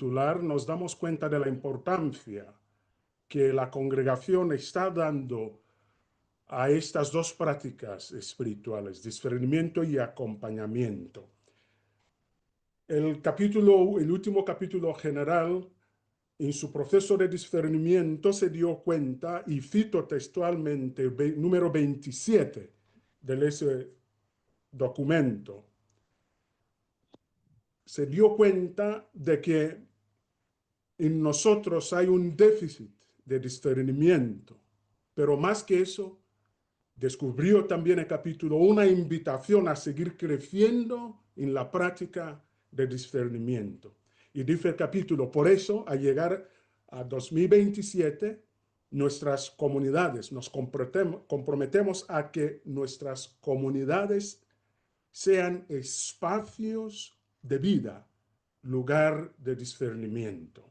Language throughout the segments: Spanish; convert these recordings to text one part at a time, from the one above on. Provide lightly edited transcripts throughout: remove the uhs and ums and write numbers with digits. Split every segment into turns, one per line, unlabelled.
titular, nos damos cuenta de la importancia que la congregación está dando a estas dos prácticas espirituales, discernimiento y acompañamiento. El último capítulo general, en su proceso de discernimiento, se dio cuenta, y cito textualmente número 27 de ese documento, se dio cuenta de que en nosotros hay un déficit de discernimiento, pero más que eso, descubrió también el capítulo una invitación a seguir creciendo en la práctica de discernimiento. Y dice el capítulo, por eso, al llegar a 2027, nuestras comunidades, nos comprometemos a que nuestras comunidades sean espacios de vida, lugar de discernimiento.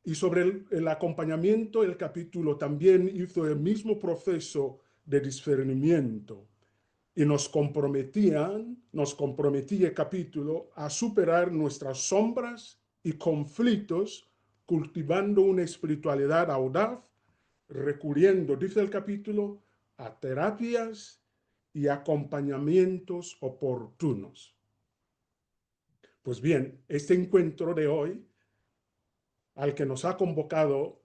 Y sobre el acompañamiento, el capítulo también hizo el mismo proceso de discernimiento y nos comprometía el capítulo a superar nuestras sombras y conflictos, cultivando una espiritualidad audaz, recurriendo, dice el capítulo, a terapias y acompañamientos oportunos. Pues bien, este encuentro de hoy, al que nos ha convocado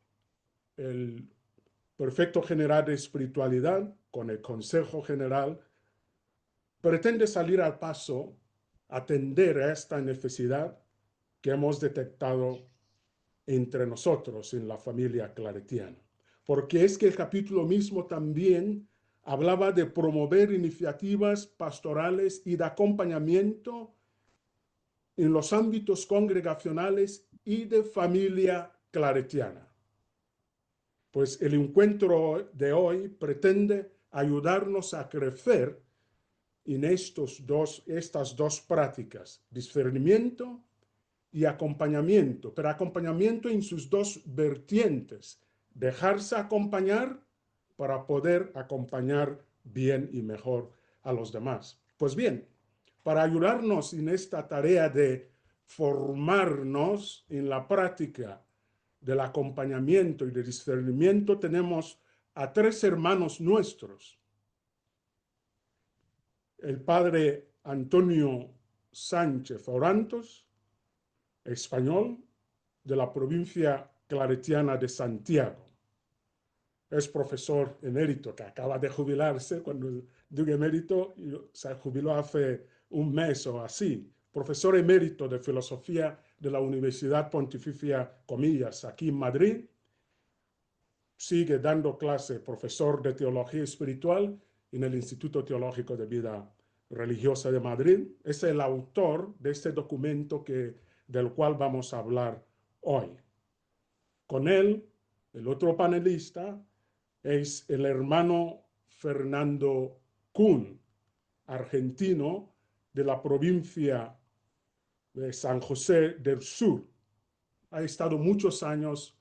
el Prefecto General de Espiritualidad con el Consejo General, pretende salir al paso, atender a esta necesidad que hemos detectado entre nosotros en la familia claretiana. Porque es que el capítulo mismo también hablaba de promover iniciativas pastorales y de acompañamiento en los ámbitos congregacionales y de familia claretiana. Pues el encuentro de hoy pretende ayudarnos a crecer en estas dos prácticas, discernimiento y acompañamiento, pero acompañamiento en sus dos vertientes, dejarse acompañar para poder acompañar bien y mejor a los demás. Pues bien, para ayudarnos en esta tarea de formarnos en la práctica del acompañamiento y del discernimiento, tenemos a tres hermanos nuestros. El padre Antonio Sánchez Orantos, español, de la provincia claretiana de Santiago. Es profesor emérito, que acaba de jubilarse. Cuando digo emérito, se jubiló hace un mes o así. Profesor emérito de filosofía de la Universidad Pontificia Comillas, aquí en Madrid. Sigue dando clase, profesor de teología espiritual en el Instituto Teológico de Vida Religiosa de Madrid. Es el autor de este documento del cual vamos a hablar hoy. Con él, el otro panelista es el hermano Fernando Kuhn, argentino de la provincia de San José del Sur. Ha estado muchos años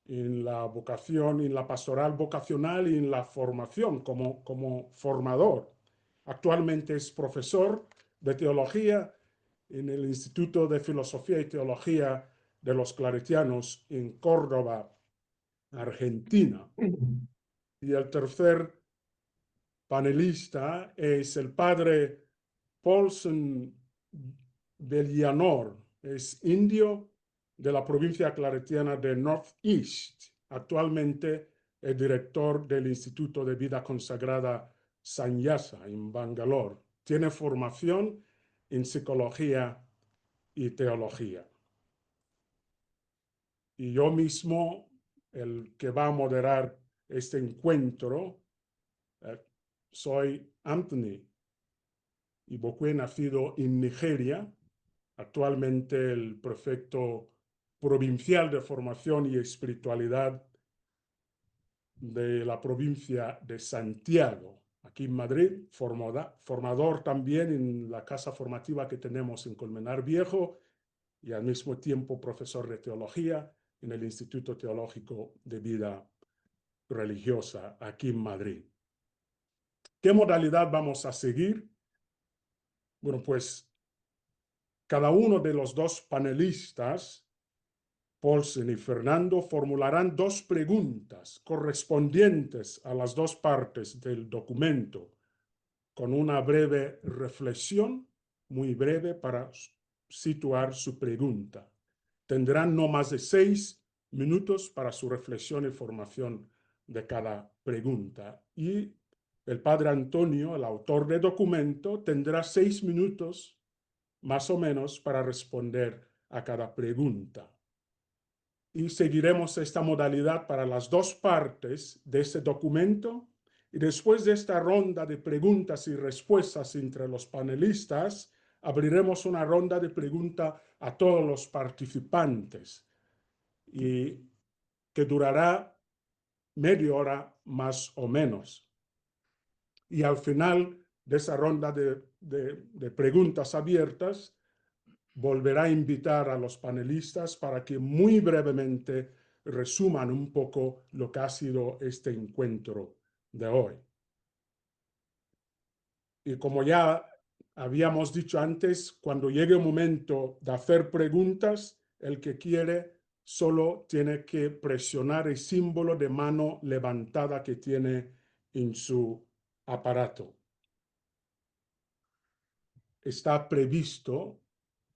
en la vocación, en la pastoral vocacional y en la formación como formador. Actualmente es profesor de teología en el Instituto de Filosofía y Teología de los Claretianos en Córdoba, Argentina. Y el tercer panelista es el padre Paulsen Bellianor, es indio de la provincia claretiana de Northeast, actualmente el director del Instituto de Vida Consagrada Sanyasa en Bangalore. Tiene formación en psicología y teología. Y yo mismo, el que va a moderar este encuentro, soy Anthony Ibokwe, nacido en Nigeria, actualmente el prefecto provincial de formación y espiritualidad de la provincia de Santiago, aquí en Madrid, formador también en la casa formativa que tenemos en Colmenar Viejo y al mismo tiempo profesor de teología en el Instituto Teológico de Vida Religiosa aquí en Madrid. ¿Qué modalidad vamos a seguir? Bueno, pues Cada uno de los dos panelistas, Paulsen y Fernando, formularán dos preguntas correspondientes a las dos partes del documento, con una breve reflexión, muy breve, para situar su pregunta. Tendrán no más de 6 minutos para su reflexión y formación de cada pregunta. Y el padre Antonio, el autor del documento, tendrá 6 minutos más o menos para responder a cada pregunta. Y seguiremos esta modalidad para las dos partes de este documento. Y después de esta ronda de preguntas y respuestas entre los panelistas, abriremos una ronda de preguntas a todos los participantes y que durará media hora más o menos. Y al final de esa ronda de preguntas abiertas, volverá a invitar a los panelistas para que muy brevemente resuman un poco lo que ha sido este encuentro de hoy. Y como ya habíamos dicho antes, cuando llegue el momento de hacer preguntas, el que quiere solo tiene que presionar el símbolo de mano levantada que tiene en su aparato. Está previsto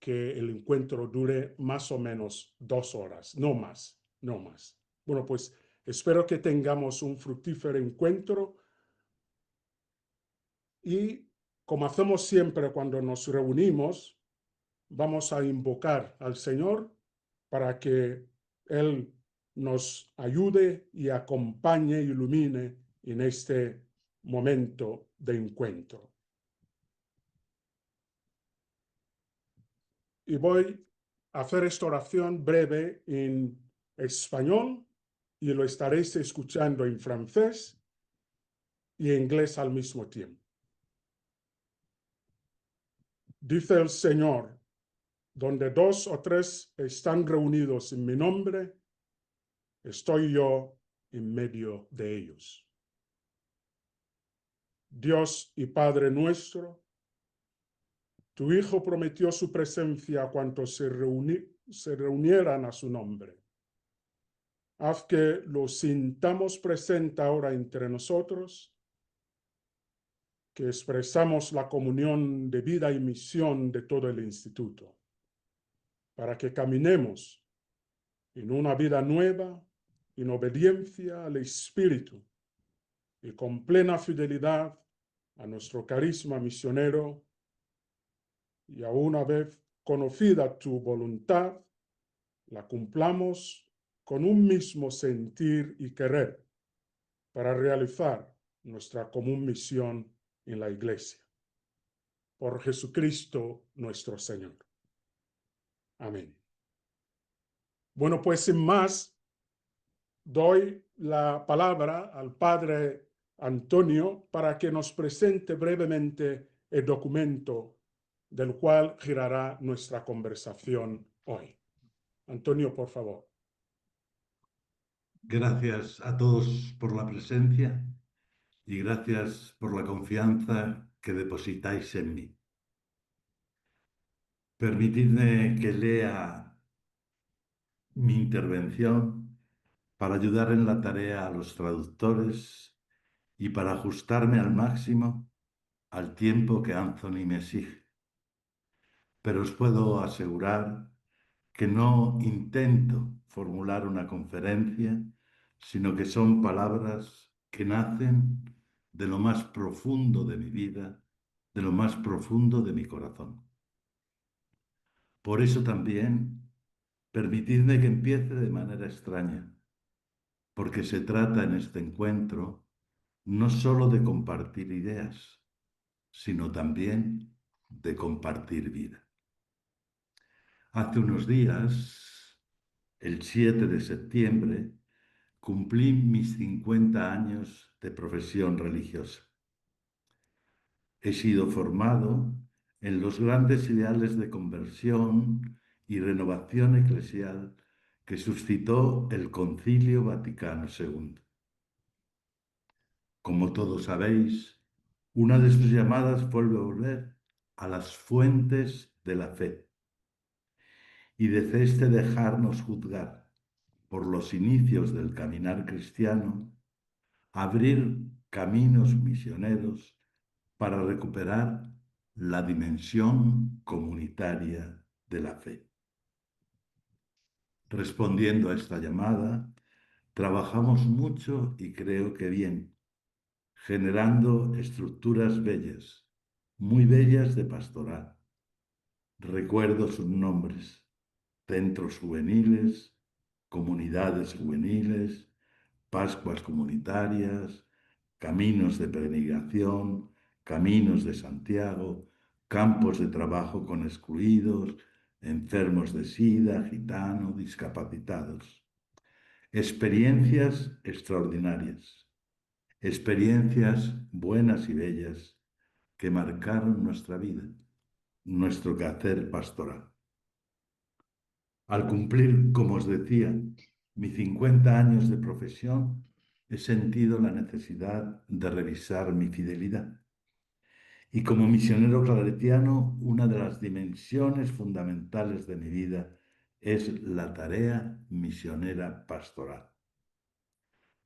que el encuentro dure más o menos 2 horas, no más, no más. Bueno, pues espero que tengamos un fructífero encuentro y como hacemos siempre cuando nos reunimos, vamos a invocar al Señor para que Él nos ayude y acompañe e ilumine en este momento de encuentro. Y voy a hacer esta oración breve en español y lo estaréis escuchando en francés y inglés al mismo tiempo. Dice el Señor, donde 2 o 3 están reunidos en mi nombre, estoy yo en medio de ellos. Dios y Padre nuestro, tu Hijo prometió su presencia a cuantos se reunieran a su nombre. Haz que lo sintamos presente ahora entre nosotros, que expresamos la comunión de vida y misión de todo el instituto, para que caminemos en una vida nueva, en obediencia al Espíritu y con plena fidelidad a nuestro carisma misionero, y a una vez conocida tu voluntad, la cumplamos con un mismo sentir y querer para realizar nuestra común misión en la Iglesia. Por Jesucristo nuestro Señor. Amén. Bueno, pues sin más, doy la palabra al Padre Antonio para que nos presente brevemente el documento del cual girará nuestra conversación hoy. Antonio, por favor.
Gracias a todos por la presencia y gracias por la confianza que depositáis en mí. Permitidme que lea mi intervención para ayudar en la tarea a los traductores y para ajustarme al máximo al tiempo que Anthony me exige. Pero os puedo asegurar que no intento formular una conferencia, sino que son palabras que nacen de lo más profundo de mi vida, de lo más profundo de mi corazón. Por eso también, permitidme que empiece de manera extraña, porque se trata en este encuentro no solo de compartir ideas, sino también de compartir vida. Hace unos días, el 7 de septiembre, cumplí mis 50 años de profesión religiosa. He sido formado en los grandes ideales de conversión y renovación eclesial que suscitó el Concilio Vaticano II. Como todos sabéis, una de sus llamadas fue volver a las fuentes de la fe, y deseaste dejarnos juzgar por los inicios del caminar cristiano, abrir caminos misioneros para recuperar la dimensión comunitaria de la fe. Respondiendo a esta llamada, trabajamos mucho y creo que bien, generando estructuras bellas, muy bellas de pastoral. Recuerdo sus nombres: centros juveniles, comunidades juveniles, Pascuas comunitarias, caminos de peregrinación, caminos de Santiago, campos de trabajo con excluidos, enfermos de SIDA, gitanos, discapacitados. Experiencias extraordinarias, experiencias buenas y bellas que marcaron nuestra vida, nuestro quehacer pastoral. Al cumplir, como os decía, mis 50 años de profesión, he sentido la necesidad de revisar mi fidelidad. Y como misionero claretiano, una de las dimensiones fundamentales de mi vida es la tarea misionera pastoral.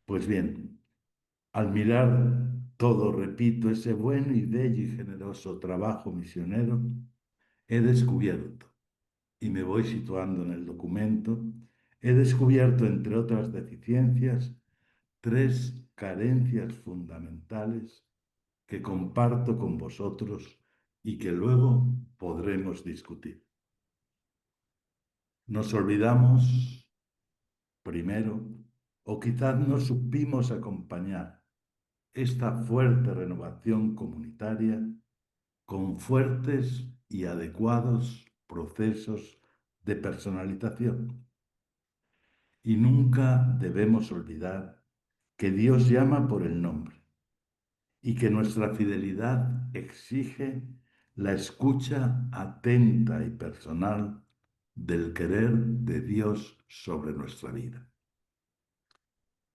Pues bien, al mirar todo, repito, ese bueno y bello y generoso trabajo misionero, he descubierto, y me voy situando en el documento, he descubierto, entre otras deficiencias, 3 carencias fundamentales que comparto con vosotros y que luego podremos discutir. Nos olvidamos, primero, o quizás no supimos acompañar esta fuerte renovación comunitaria con fuertes y adecuados procesos de personalización. Y nunca debemos olvidar que Dios llama por el nombre y que nuestra fidelidad exige la escucha atenta y personal del querer de Dios sobre nuestra vida.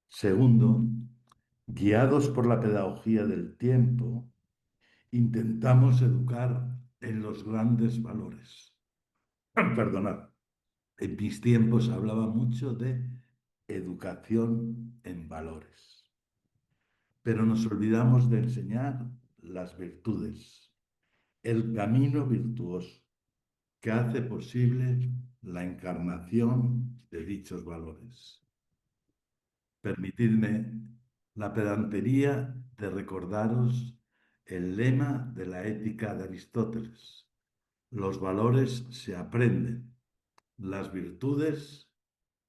Segundo, guiados por la pedagogía del tiempo, intentamos educar en los grandes valores. Perdonad, en mis tiempos hablaba mucho de educación en valores, pero nos olvidamos de enseñar las virtudes, el camino virtuoso que hace posible la encarnación de dichos valores. Permitidme la pedantería de recordaros el lema de la ética de Aristóteles: los valores se aprenden, las virtudes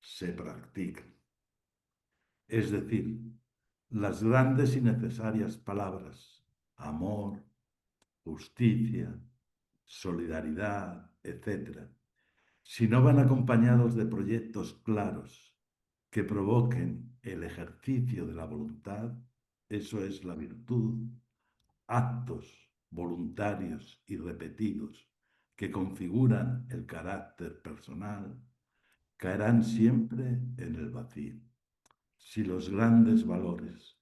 se practican. Es decir, las grandes y necesarias palabras amor, justicia, solidaridad, etc., si no van acompañados de proyectos claros que provoquen el ejercicio de la voluntad, eso es la virtud, actos voluntarios y repetidos que configuran el carácter personal, caerán siempre en el vacío. Si los grandes valores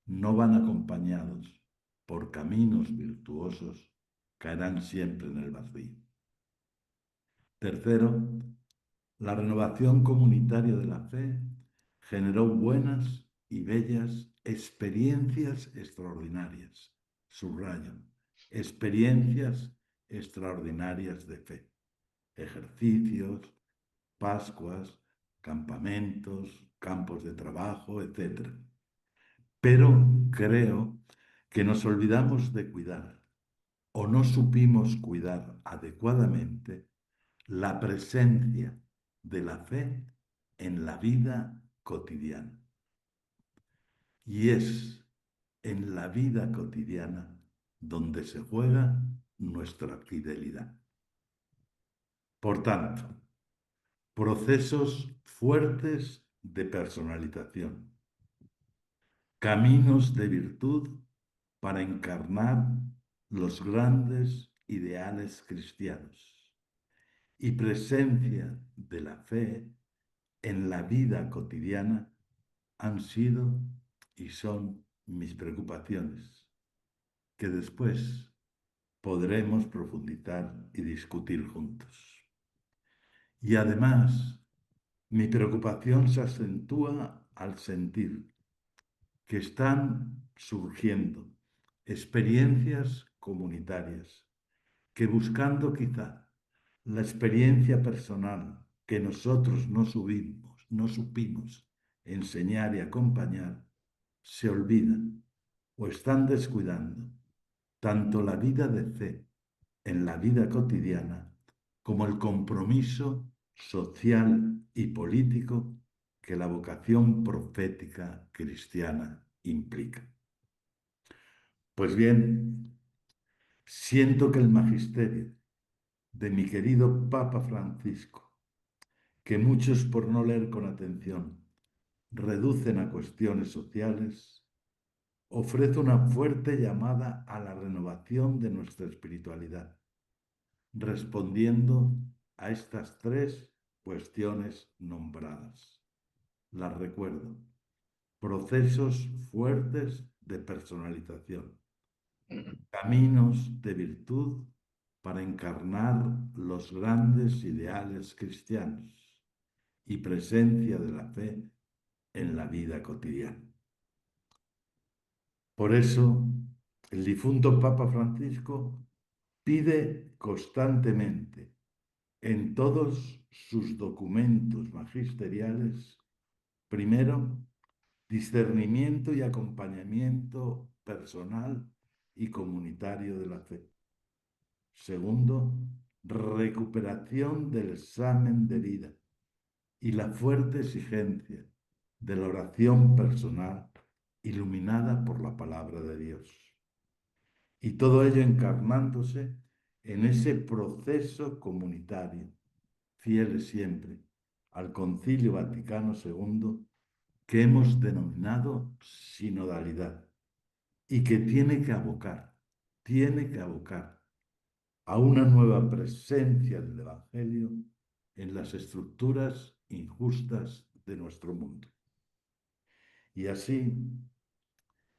no van acompañados por caminos virtuosos, caerán siempre en el vacío. Tercero, la renovación comunitaria de la fe generó buenas y bellas experiencias extraordinarias. Subrayo, experiencias extraordinarias de fe. Ejercicios, Pascuas, campamentos, campos de trabajo, etc. Pero creo que nos olvidamos de cuidar o no supimos cuidar adecuadamente la presencia de la fe en la vida cotidiana. Y es en la vida cotidiana donde se juega nuestra fidelidad. Por tanto, procesos fuertes de personalización, caminos de virtud para encarnar los grandes ideales cristianos y presencia de la fe en la vida cotidiana han sido y son mis preocupaciones, que después podremos profundizar y discutir juntos. Y además, mi preocupación se acentúa al sentir que están surgiendo experiencias comunitarias que, buscando quizá la experiencia personal que nosotros no supimos enseñar y acompañar, se olvidan o están descuidando tanto la vida de fe en la vida cotidiana como el compromiso social y político que la vocación profética cristiana implica. Pues bien, siento que el magisterio de mi querido Papa Francisco, que muchos por no leer con atención reducen a cuestiones sociales, ofrece una fuerte llamada a la renovación de nuestra espiritualidad, respondiendo a estas tres cuestiones nombradas. Las recuerdo: procesos fuertes de personalización, caminos de virtud para encarnar los grandes ideales cristianos y presencia de la fe en la vida cotidiana. Por eso, el difunto Papa Francisco pide constantemente en todos sus documentos magisteriales, primero, discernimiento y acompañamiento personal y comunitario de la fe. Segundo, recuperación del examen de vida y la fuerte exigencia de la oración personal iluminada por la palabra de Dios. Y todo ello encarnándose en ese proceso comunitario, fieles siempre al Concilio Vaticano II, que hemos denominado sinodalidad y que tiene que abocar a una nueva presencia del Evangelio en las estructuras injustas de nuestro mundo. Y así,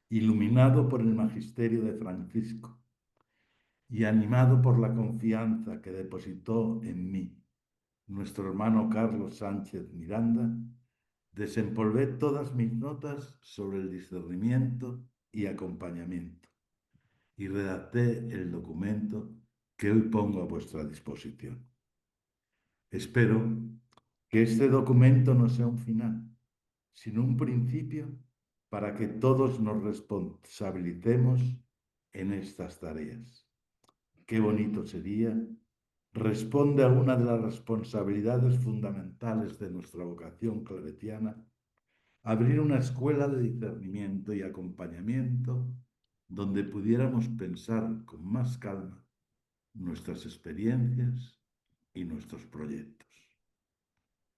iluminado por el magisterio de Francisco y animado por la confianza que depositó en mí nuestro hermano Carlos Sánchez Miranda, desempolvé todas mis notas sobre el discernimiento y acompañamiento y redacté el documento que hoy pongo a vuestra disposición. Espero que este documento no sea un final, sino un principio para que todos nos responsabilicemos en estas tareas. Qué bonito sería. Responde a una de las responsabilidades fundamentales de nuestra vocación claretiana: abrir una escuela de discernimiento y acompañamiento donde pudiéramos pensar con más calma nuestras experiencias y nuestros proyectos.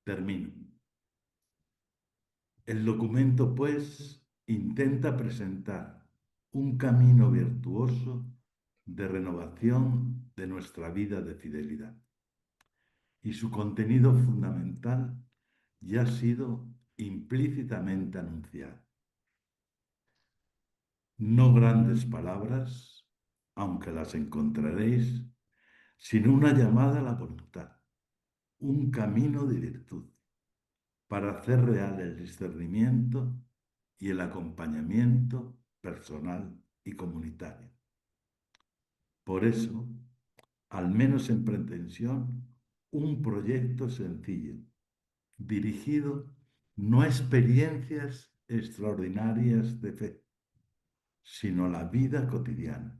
Termino. El documento, pues, intenta presentar un camino virtuoso de renovación de nuestra vida de fidelidad. Y su contenido fundamental ya ha sido implícitamente anunciado. No grandes palabras, aunque las encontraréis, sino una llamada a la voluntad, un camino de virtud, para hacer real el discernimiento y el acompañamiento personal y comunitario. Por eso, al menos en pretensión, un proyecto sencillo, dirigido no a experiencias extraordinarias de fe, sino a la vida cotidiana.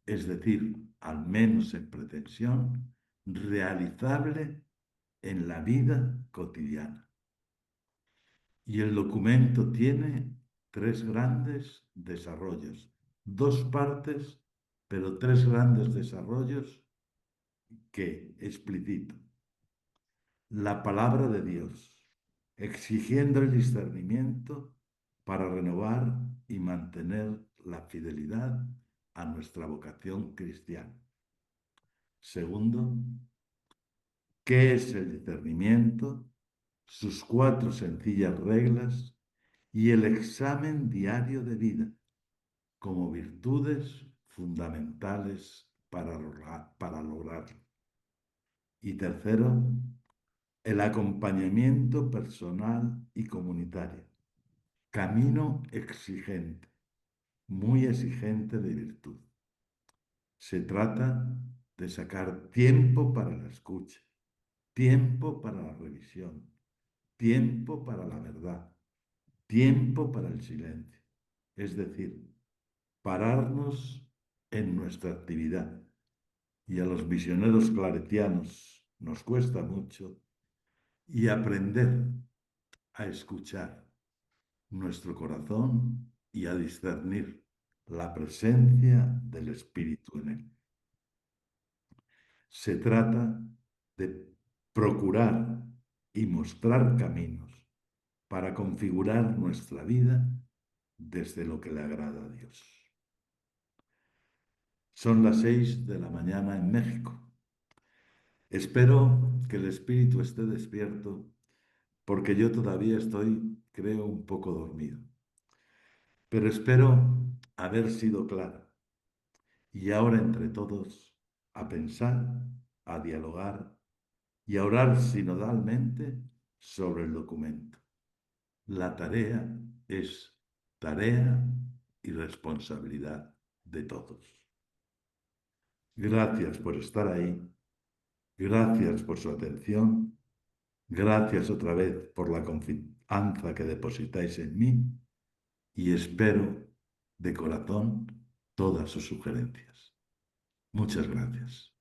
Es decir, al menos en pretensión, realizable en la vida cotidiana. Y el documento tiene tres grandes desarrollos, dos partes, pero tres grandes desarrollos que explicito. La palabra de Dios, exigiendo el discernimiento para renovar y mantener la fidelidad a nuestra vocación cristiana. Segundo, ¿qué es el discernimiento? Sus cuatro sencillas reglas y el examen diario de vida como virtudes fundamentales para lograrlo. Y tercero, el acompañamiento personal y comunitario. Camino exigente, muy exigente de virtud. Se trata de sacar tiempo para la escucha, tiempo para la revisión, tiempo para la verdad, tiempo para el silencio. Es decir, pararnos en nuestra actividad. Y a los misioneros claretianos nos cuesta mucho y aprender a escuchar nuestro corazón y a discernir la presencia del Espíritu en él. Se trata de procurar y mostrar caminos para configurar nuestra vida desde lo que le agrada a Dios. Son las 6 de la mañana en México. Espero que el espíritu esté despierto porque yo todavía estoy, creo, un poco dormido. Pero espero haber sido claro y ahora entre todos a pensar, a dialogar y a orar sinodalmente sobre el documento. La tarea es tarea y responsabilidad de todos. Gracias por estar ahí, gracias por su atención, gracias otra vez por la confianza que depositáis en mí y espero de corazón todas sus sugerencias. Muchas gracias.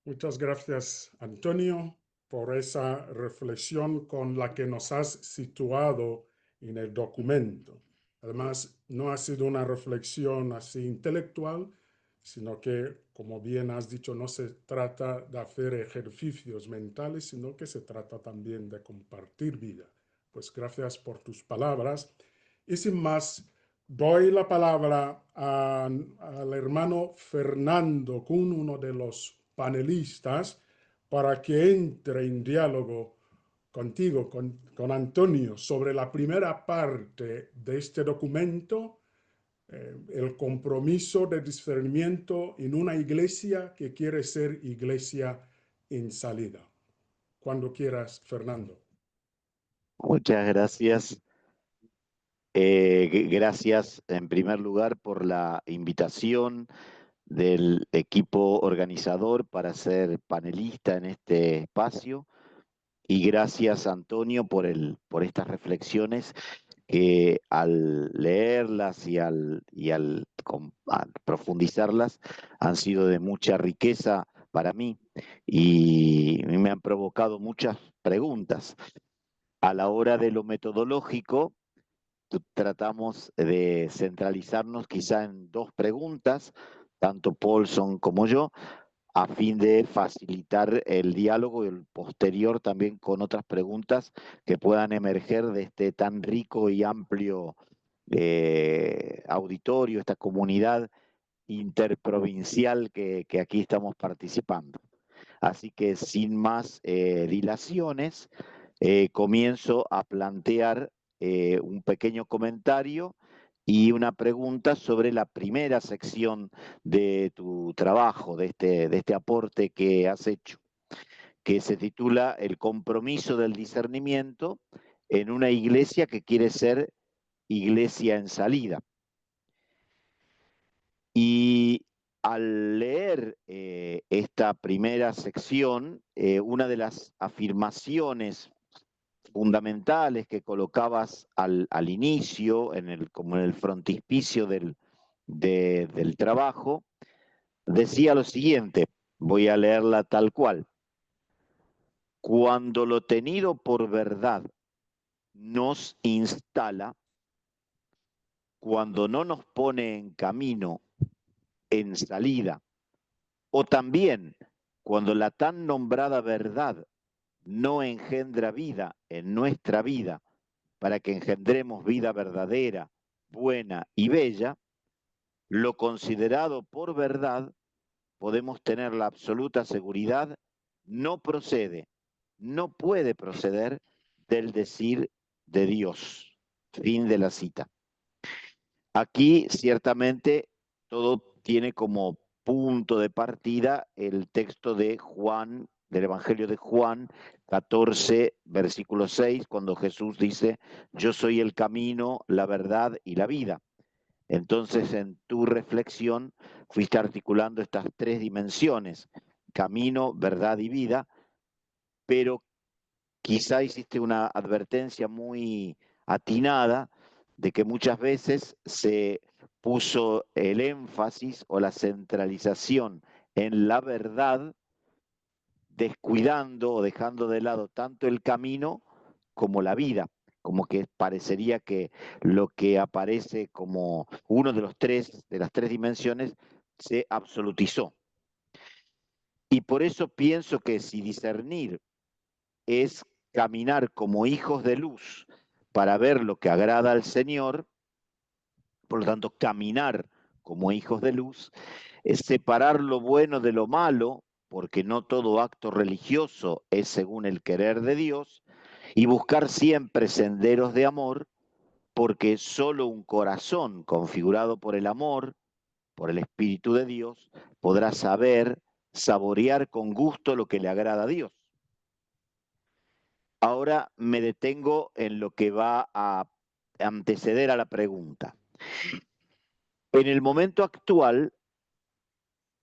Muchas gracias, Antonio, por esa reflexión con la que nos has situado en el documento. Además, no ha sido una reflexión así intelectual, sino que, como bien has dicho, no se trata de hacer ejercicios mentales, sino que se trata también de compartir vida. Pues gracias por tus palabras. Y sin más, doy la palabra al hermano Fernando Kuhn, uno de los panelistas, para que entre en diálogo contigo, con Antonio, sobre la primera parte de este documento, el compromiso de discernimiento en una iglesia que quiere ser iglesia en salida. Cuando quieras, Fernando.
Muchas gracias. Gracias en primer lugar por la invitación del equipo organizador para ser panelista en este espacio y gracias Antonio por estas reflexiones que al leerlas y al profundizarlas han sido de mucha riqueza para mí y me han provocado muchas preguntas. A la hora de lo metodológico, tratamos de centralizarnos quizá en dos preguntas, tanto Paulson como yo, a fin de facilitar el diálogo y el posterior también con otras preguntas que puedan emerger de este tan rico y amplio auditorio, esta comunidad interprovincial que aquí estamos participando. Así que sin más dilaciones, comienzo a plantear un pequeño comentario y una pregunta sobre la primera sección de tu trabajo, de este aporte que has hecho, que se titula El compromiso del discernimiento en una iglesia que quiere ser iglesia en salida. Y al leer esta primera sección, una de las afirmaciones fundamentales que colocabas al inicio, como en el frontispicio del trabajo, decía lo siguiente, voy a leerla tal cual. Cuando lo tenido por verdad nos instala, cuando no nos pone en camino, en salida, o también cuando la tan nombrada verdad no engendra vida en nuestra vida para que engendremos vida verdadera, buena y bella, lo considerado por verdad, podemos tener la absoluta seguridad, no procede, no puede proceder del decir de Dios. Fin de la cita. Aquí ciertamente todo tiene como punto de partida el texto de Juan, del Evangelio de Juan 14, versículo 6, cuando Jesús dice: yo soy el camino, la verdad y la vida. Entonces, en tu reflexión fuiste articulando estas tres dimensiones: camino, verdad y vida, pero quizá hiciste una advertencia muy atinada de que muchas veces se puso el énfasis o la centralización en la verdad, descuidando o dejando de lado tanto el camino como la vida, como que parecería que lo que aparece como uno de las tres dimensiones se absolutizó. Y por eso pienso que si discernir es caminar como hijos de luz para ver lo que agrada al Señor, por lo tanto, caminar como hijos de luz, es separar lo bueno de lo malo, porque no todo acto religioso es según el querer de Dios, y buscar siempre senderos de amor, porque solo un corazón configurado por el amor, por el Espíritu de Dios, podrá saber, saborear con gusto lo que le agrada a Dios. Ahora me detengo en lo que va a anteceder a la pregunta. En el momento actual,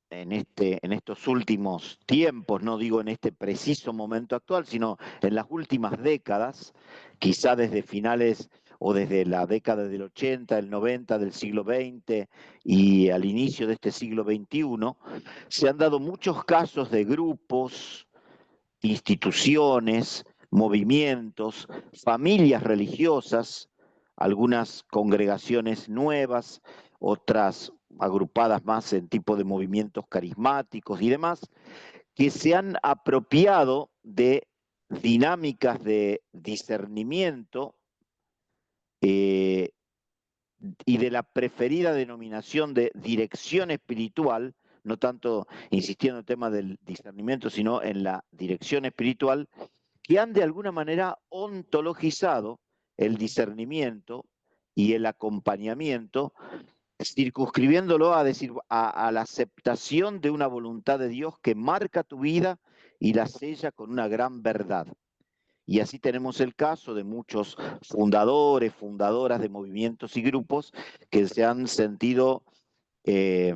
en estos últimos tiempos, no digo en este preciso momento actual, sino en las últimas décadas, quizá desde finales o desde la década del 80, el 90 del siglo XX y al inicio de este siglo XXI, se han dado muchos casos de grupos, instituciones, movimientos, familias religiosas, algunas congregaciones nuevas, otras agrupadas más en tipo de movimientos carismáticos y demás, que se han apropiado de dinámicas de discernimiento y de la preferida denominación de dirección espiritual, no tanto insistiendo en el tema del discernimiento, sino en la dirección espiritual, que han de alguna manera ontologizado el discernimiento y el acompañamiento, circunscribiéndolo a decir a la aceptación de una voluntad de Dios que marca tu vida y la sella con una gran verdad. Y así tenemos el caso de muchos fundadores, fundadoras de movimientos y grupos que se han sentido eh,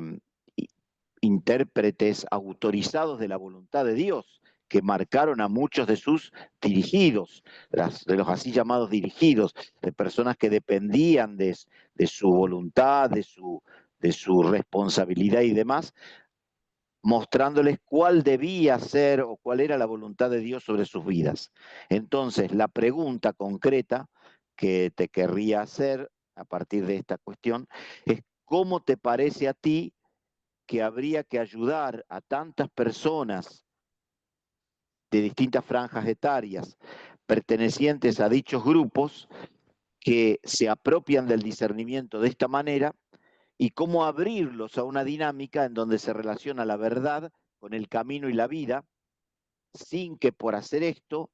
intérpretes autorizados de la voluntad de Dios, que marcaron a muchos de sus dirigidos, de los así llamados dirigidos, de personas que dependían de su voluntad, de su responsabilidad y demás, mostrándoles cuál debía ser o cuál era la voluntad de Dios sobre sus vidas. Entonces, la pregunta concreta que te querría hacer a partir de esta cuestión es: ¿cómo te parece a ti que habría que ayudar a tantas personas de distintas franjas etarias pertenecientes a dichos grupos que se apropian del discernimiento de esta manera, y cómo abrirlos a una dinámica en donde se relaciona la verdad con el camino y la vida, sin que por hacer esto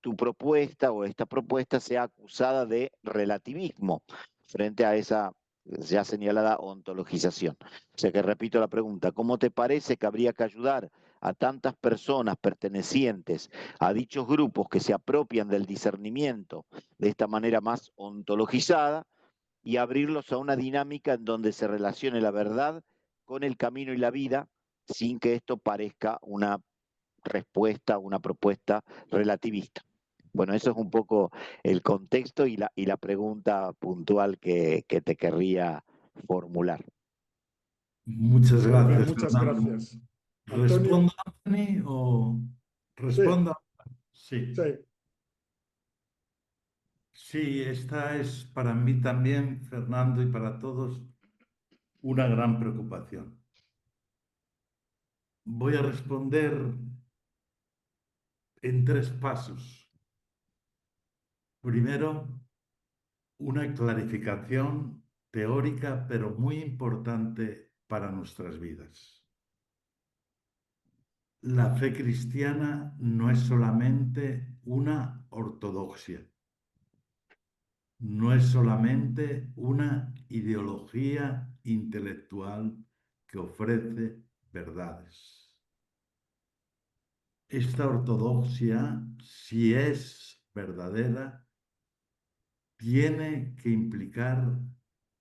tu propuesta o esta propuesta sea acusada de relativismo frente a esa ya señalada ontologización? O sea que repito la pregunta: ¿cómo te parece que habría que ayudar a tantas personas pertenecientes a dichos grupos que se apropian del discernimiento de esta manera más ontologizada y abrirlos a una dinámica en donde se relacione la verdad con el camino y la vida, sin que esto parezca una respuesta, una propuesta relativista? Bueno, eso es un poco el contexto y la pregunta puntual que te querría formular.
Muchas
Ok,
gracias,
muchas
Fernando.
gracias. Antonio,
¿Respondo, Anthony, o
sí,
respondo? Sí.
sí,
Sí, esta es para mí también, Fernando, y para todos, una gran preocupación. Voy a responder en tres pasos. Primero, una clarificación teórica, pero muy importante para nuestras vidas. La fe cristiana no es solamente una ortodoxia, no es solamente una ideología intelectual que ofrece verdades. Esta ortodoxia, si es verdadera, tiene que implicar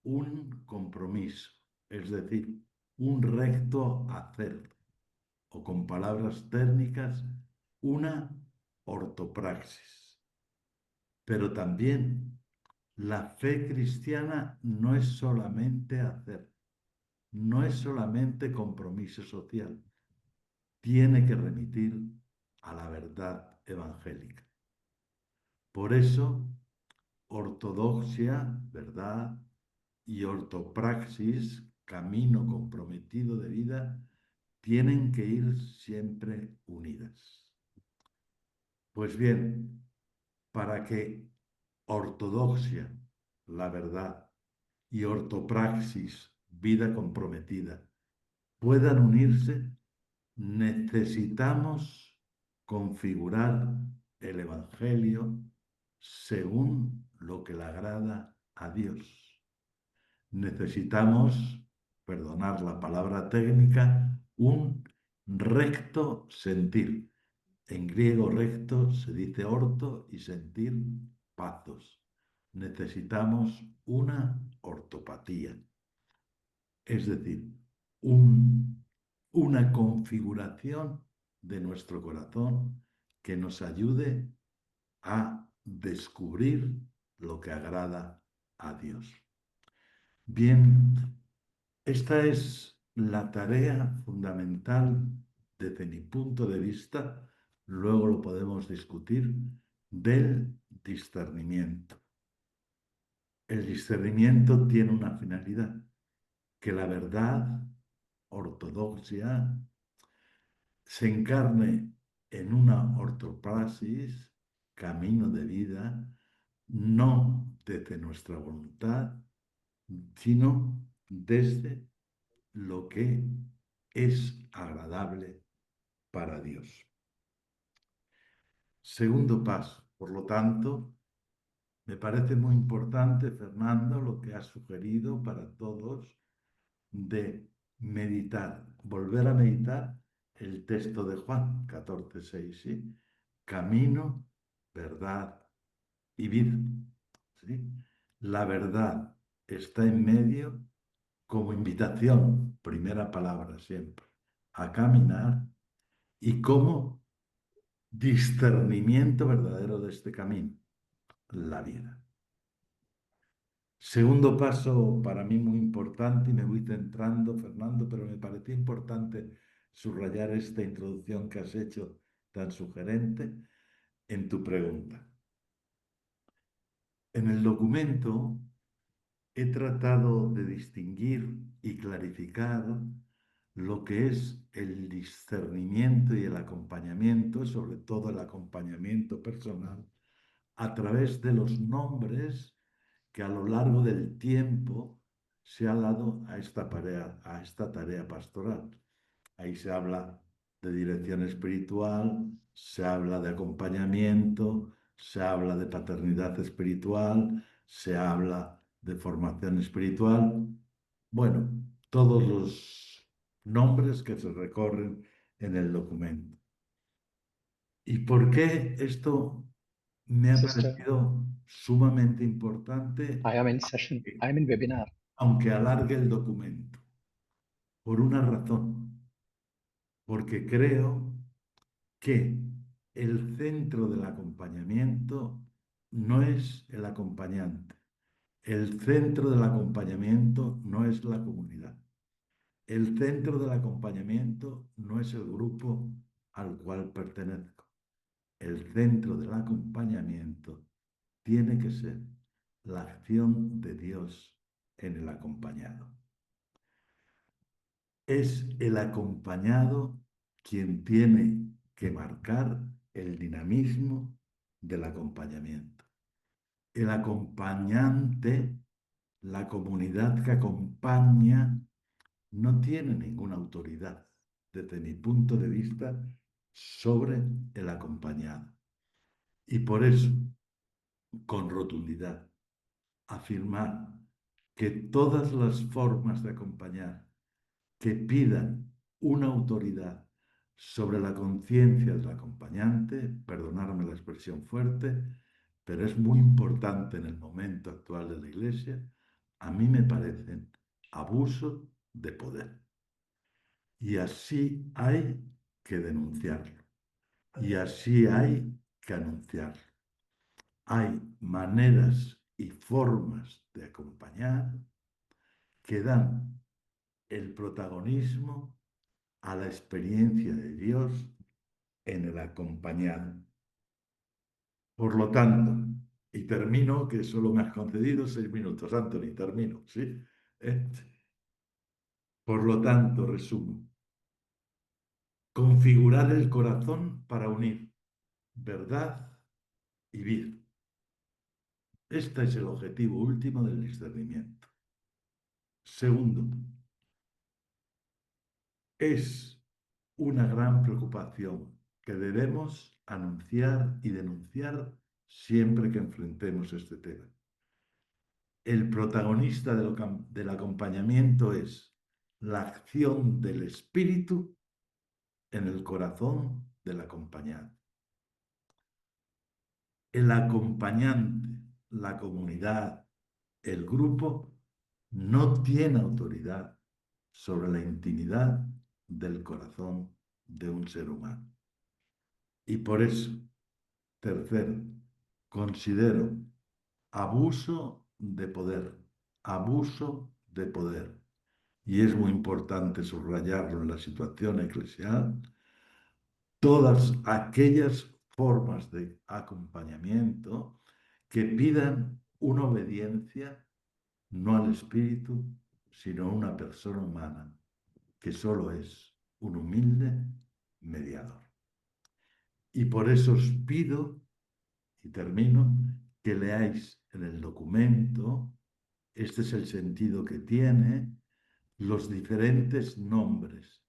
un compromiso, es decir, un recto hacer, o con palabras técnicas, una ortopraxis. Pero también la fe cristiana no es solamente hacer, no es solamente compromiso social, tiene que remitir a la verdad evangélica. Por eso, ortodoxia, verdad, y ortopraxis, camino comprometido de vida, tienen que ir siempre unidas. Pues bien, para que ortodoxia, la verdad, y ortopraxis, vida comprometida, puedan unirse, necesitamos configurar el Evangelio según lo que le agrada a Dios. Necesitamos, perdonar la palabra técnica, un recto sentir. En griego recto se dice orto y sentir pathos. Necesitamos una ortopatía, es decir, una configuración de nuestro corazón que nos ayude a descubrir lo que agrada a Dios. Bien, esta es la tarea fundamental desde mi punto de vista, luego lo podemos discutir, del discernimiento. El discernimiento tiene una finalidad, que la verdad ortodoxia se encarne en una ortopraxis, camino de vida, no desde nuestra voluntad, sino desde lo que es agradable para Dios. Segundo paso, por lo tanto, me parece muy importante, Fernando, lo que has sugerido para todos de meditar, volver a meditar el texto de Juan 14:6, ¿sí? Camino, verdad y vida. ¿Sí? La verdad está en medio como invitación, primera palabra siempre, a caminar y como discernimiento verdadero de este camino, la vida. Segundo paso para mí muy importante, y me voy centrando, Fernando, pero me pareció importante subrayar esta introducción que has hecho tan sugerente en tu pregunta. En el documento he tratado de distinguir y clarificar lo que es el discernimiento y el acompañamiento, sobre todo el acompañamiento personal, a través de los nombres que a lo largo del tiempo se ha dado a esta tarea pastoral. Ahí se habla de dirección espiritual, se habla de acompañamiento, se habla de paternidad espiritual, se habla de formación espiritual. Bueno, todos los nombres que se recorren en el documento. ¿Y por qué esto me ha
Sister,
parecido sumamente importante,
I am in session. I am in webinar.
aunque alargue el documento? Por una razón, porque creo que el centro del acompañamiento no es el acompañante. El centro del acompañamiento no es la comunidad. El centro del acompañamiento no es el grupo al cual pertenezco. El centro del acompañamiento tiene que ser la acción de Dios en el acompañado. Es el acompañado quien tiene que marcar el dinamismo del acompañamiento. El acompañante, la comunidad que acompaña, no tiene ninguna autoridad, desde mi punto de vista, sobre el acompañado. Y por eso, con rotundidad, afirmar que todas las formas de acompañar que pidan una autoridad sobre la conciencia del acompañante, perdonarme la expresión fuerte, pero es muy importante en el momento actual de la Iglesia, a mí me parecen abuso de poder. Y así hay que denunciarlo. Y así hay que anunciarlo. Hay maneras y formas de acompañar que dan el protagonismo a la experiencia de Dios en el acompañado. Por lo tanto, y termino, que solo me has concedido 6 minutos, Anthony, termino, ¿sí? Por lo tanto, resumo. Configurar el corazón para unir verdad y vida. Este es el objetivo último del discernimiento. Segundo, es una gran preocupación que debemos anunciar y denunciar siempre que enfrentemos este tema. El protagonista del acompañamiento es la acción del espíritu en el corazón del acompañado. El acompañante, la comunidad, el grupo, no tiene autoridad sobre la intimidad del corazón de un ser humano. Y por eso, tercero, considero abuso de poder, abuso de poder. Y es muy importante subrayarlo en la situación eclesial, todas aquellas formas de acompañamiento que pidan una obediencia no al espíritu, sino a una persona humana, que solo es un humilde mediador. Y por eso os pido, y termino, que leáis en el documento, este es el sentido que tiene, los diferentes nombres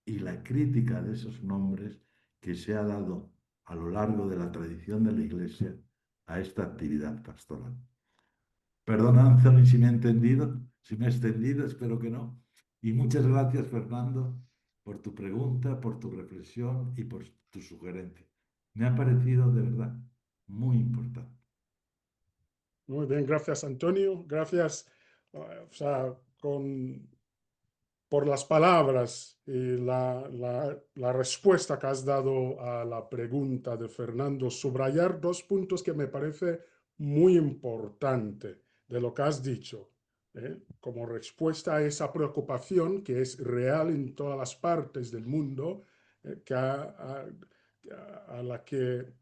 y la crítica de esos nombres que se ha dado a lo largo de la tradición de la Iglesia a esta actividad pastoral. Perdona, Anthony, si me he entendido, si me he extendido, espero que no. Y muchas gracias, Fernando, por tu pregunta, por tu reflexión y por tu sugerencia. Me ha parecido de verdad muy importante.
Muy bien, gracias, Antonio. Gracias, por las palabras y la respuesta que has dado a la pregunta de Fernando. Subrayar 2 puntos que me parece muy importante de lo que has dicho, como respuesta a esa preocupación que es real en todas las partes del mundo, a la que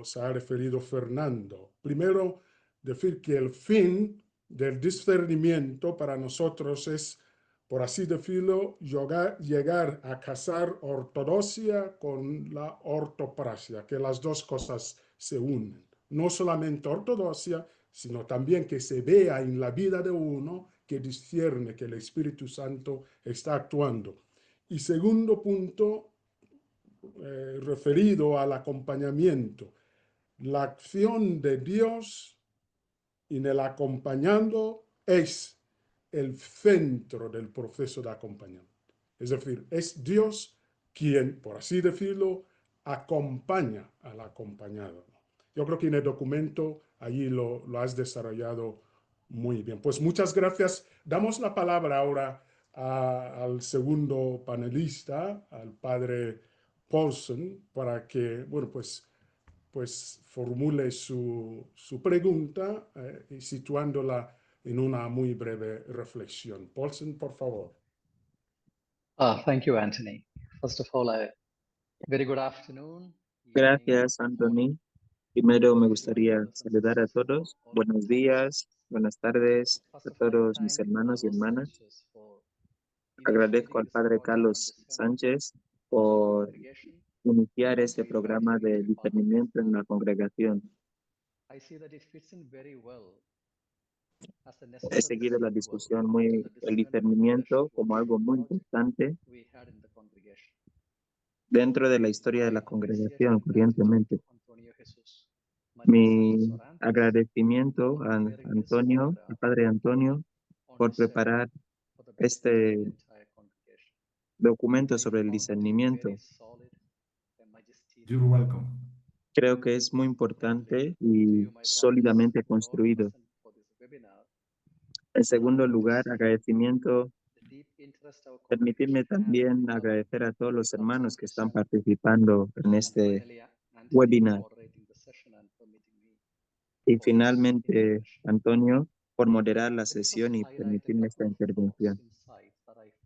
se ha referido Fernando. Primero, decir que el fin del discernimiento para nosotros es, por así decirlo, llegar a casar ortodoxia con la ortopraxia, que las dos cosas se unen. No solamente ortodoxia, sino también que se vea en la vida de uno que discierne que el Espíritu Santo está actuando. Y segundo punto, referido al acompañamiento, la acción de Dios en el acompañando es el centro del proceso de acompañamiento. Es decir, es Dios quien, por así decirlo, acompaña al acompañado. Yo creo que en el documento allí lo has desarrollado muy bien. Pues muchas gracias. Damos la palabra ahora al segundo panelista, al padre Paulsen, para que, bueno, pues formule su pregunta y situándola en una muy breve reflexión. Paulsen, por favor.
Thank you, Anthony. First of all, very good afternoon.
Gracias, Anthony. Primero me gustaría saludar a todos. Buenos días, buenas tardes a todos mis hermanos y hermanas. Agradezco al Padre Carlos Sánchez por iniciar este programa de discernimiento en la congregación. He seguido la discusión el discernimiento como algo muy importante dentro de la historia de la congregación, corrientemente. Mi agradecimiento a Antonio, al Padre Antonio, por preparar este documento sobre el discernimiento.
You're welcome.
Creo que es muy importante y sólidamente construido. En segundo lugar, agradecimiento. Permitidme también agradecer a todos los hermanos que están participando en este webinar. Y finalmente, Antonio, por moderar la sesión y permitirme esta intervención.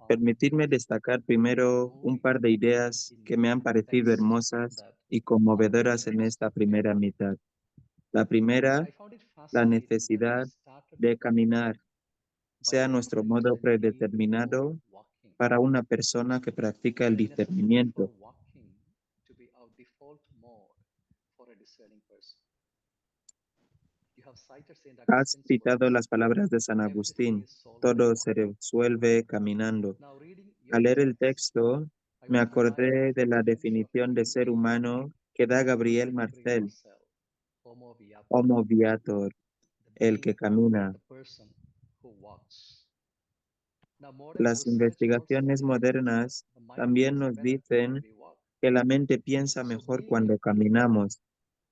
Permitidme destacar primero un par de ideas que me han parecido hermosas y conmovedoras en esta primera mitad. La primera, la necesidad de caminar sea nuestro modo predeterminado para una persona que practica el discernimiento. Has citado las palabras de San Agustín, todo se resuelve caminando. Al leer el texto, me acordé de la definición de ser humano que da Gabriel Marcel, Homo viator, el que camina. Las investigaciones modernas también nos dicen que la mente piensa mejor cuando caminamos.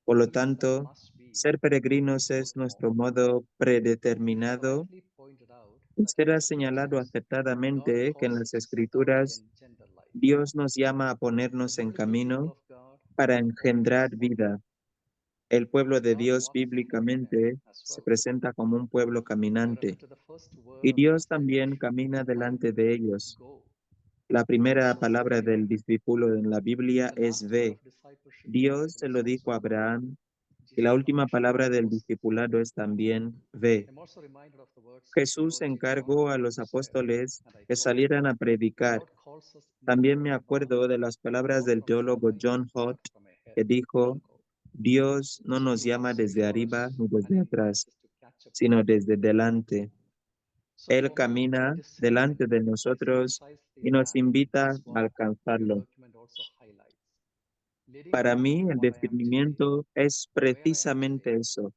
Por lo tanto, ser peregrinos es nuestro modo predeterminado. Será señalado acertadamente que en las Escrituras Dios nos llama a ponernos en camino para engendrar vida. El pueblo de Dios bíblicamente se presenta como un pueblo caminante y Dios también camina delante de ellos. La primera palabra del discípulo en la Biblia es ve. Dios se lo dijo a Abraham y la última palabra del discipulado es también ve. Jesús encargó a los apóstoles que salieran a predicar. También me acuerdo de las palabras del teólogo John Hott, que dijo, Dios no nos llama desde arriba ni desde atrás, sino desde delante. Él camina delante de nosotros y nos invita a alcanzarlo. Para mí, el discernimiento es precisamente eso,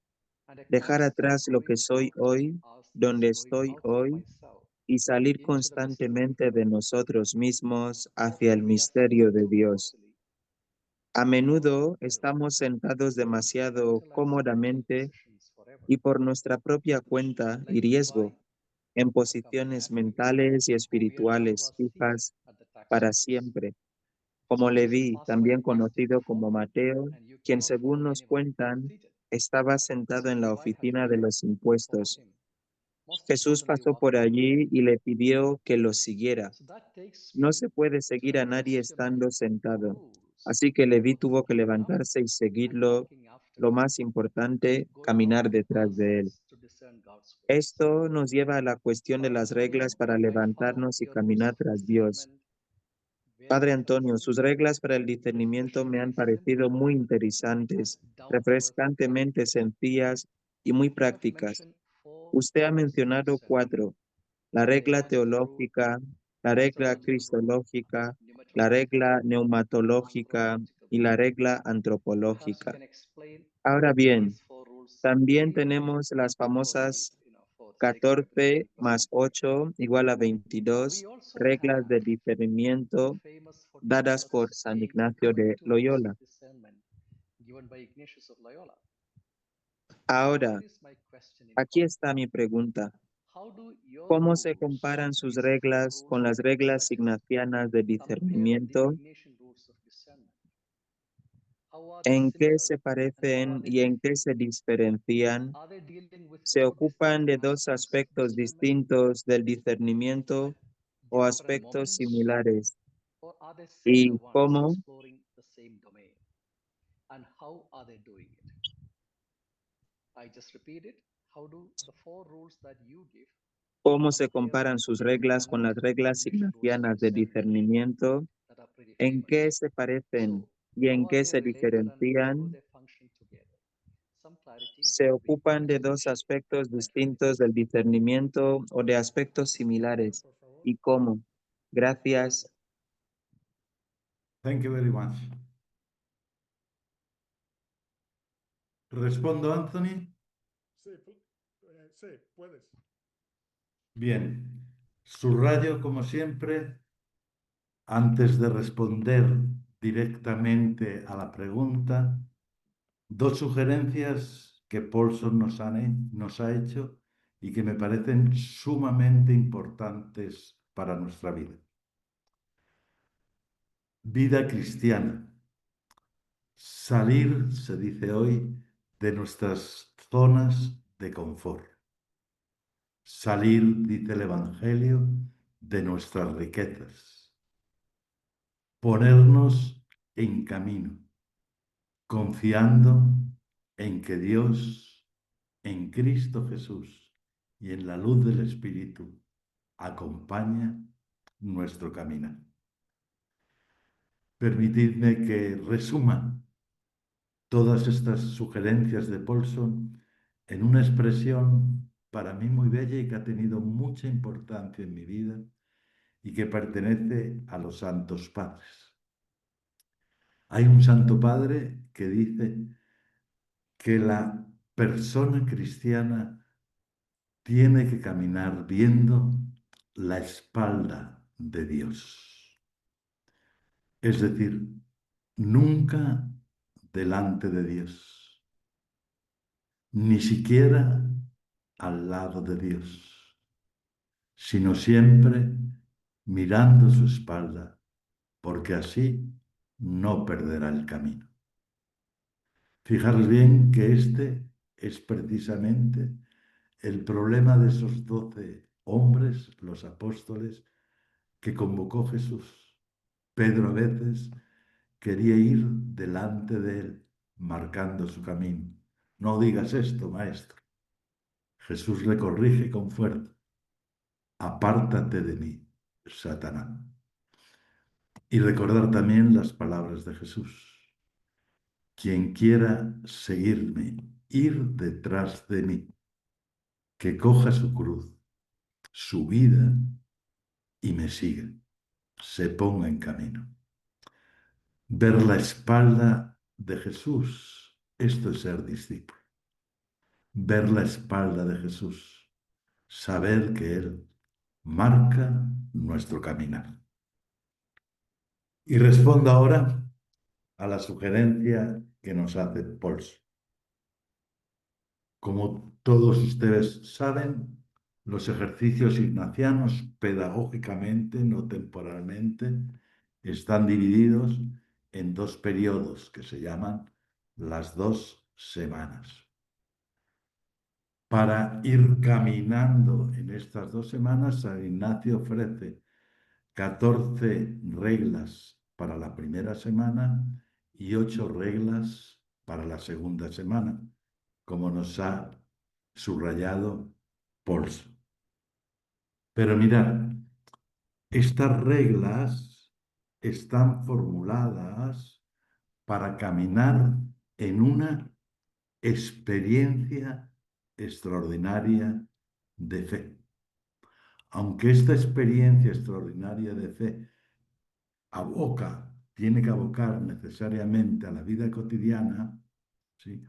dejar atrás lo que soy hoy, donde estoy hoy, y salir constantemente de nosotros mismos hacia el misterio de Dios. A menudo estamos sentados demasiado cómodamente y por nuestra propia cuenta y riesgo en posiciones mentales y espirituales fijas para siempre, como Leví, también conocido como Mateo, quien según nos cuentan, estaba sentado en la oficina de los impuestos. Jesús pasó por allí y le pidió que lo siguiera. No se puede seguir a nadie estando sentado, así que Leví tuvo que levantarse y seguirlo. Lo más importante, caminar detrás de él. Esto nos lleva a la cuestión de las reglas para levantarnos y caminar tras Dios. Padre Antonio, sus reglas para el discernimiento me han parecido muy interesantes, refrescantemente sencillas y muy prácticas. Usted ha mencionado 4, la regla teológica, la regla cristológica, la regla neumatológica y la regla antropológica. Ahora bien, también tenemos las famosas 14 más 8 igual a 22 reglas de discernimiento dadas por San Ignacio de Loyola. Ahora, aquí está mi pregunta. ¿Cómo se comparan sus reglas con las reglas ignacianas de discernimiento? ¿En qué se parecen y en qué se diferencian? ¿Se ocupan de 2 aspectos distintos del discernimiento o aspectos similares? ¿Y cómo? ¿Cómo se comparan sus reglas con las reglas ignacianas de discernimiento? ¿En qué se parecen y en qué se diferencian? ¿Se ocupan de 2 aspectos distintos del discernimiento o de aspectos similares? ¿Y cómo? Gracias.
Thank you very much. ¿Respondo, Anthony?
Sí, puedes.
Bien. Subrayo, como siempre, Antes de responder directamente a la pregunta, dos sugerencias que Paulson nos ha hecho y que me parecen sumamente importantes para nuestra vida. Vida cristiana. Salir, se dice hoy, de nuestras zonas de confort. Salir, dice el Evangelio, de nuestras riquezas. Ponernos en camino, confiando en que Dios, en Cristo Jesús y en la luz del Espíritu, acompaña nuestro camino. Permitidme que resuma todas estas sugerencias de Paulson en una expresión para mí muy bella y que ha tenido mucha importancia en mi vida y que pertenece a los santos padres. Hay un santo padre que dice que la persona cristiana tiene que caminar viendo la espalda de Dios. Es decir, nunca delante de Dios, ni siquiera al lado de Dios, sino siempre mirando su espalda, porque así no perderá el camino. Fijaros bien que este es precisamente el problema de esos 12 hombres, los apóstoles, que convocó Jesús. Pedro a veces quería ir delante de él, marcando su camino. No digas esto, maestro. Jesús le corrige con fuerza. Apártate de mí, Satanás. Y recordar también las palabras de Jesús. Quien quiera seguirme, ir detrás de mí, que coja su cruz, su vida y me siga, se ponga en camino. Ver la espalda de Jesús, esto es ser discípulo. Ver la espalda de Jesús, saber que Él marca nuestro caminar. Y respondo ahora a la sugerencia que nos hace Paulson. Como todos ustedes saben, los ejercicios ignacianos pedagógicamente, no temporalmente, están divididos en dos periodos que se llaman las 2 semanas. Para ir caminando en estas 2 semanas, San Ignacio ofrece 14 reglas para la primera semana y 8 reglas para la segunda semana, como nos ha subrayado Paulson. Pero mirad, estas reglas están formuladas para caminar en una experiencia extraordinaria de fe. Aunque esta experiencia extraordinaria de fe tiene que abocar necesariamente a la vida cotidiana, ¿sí?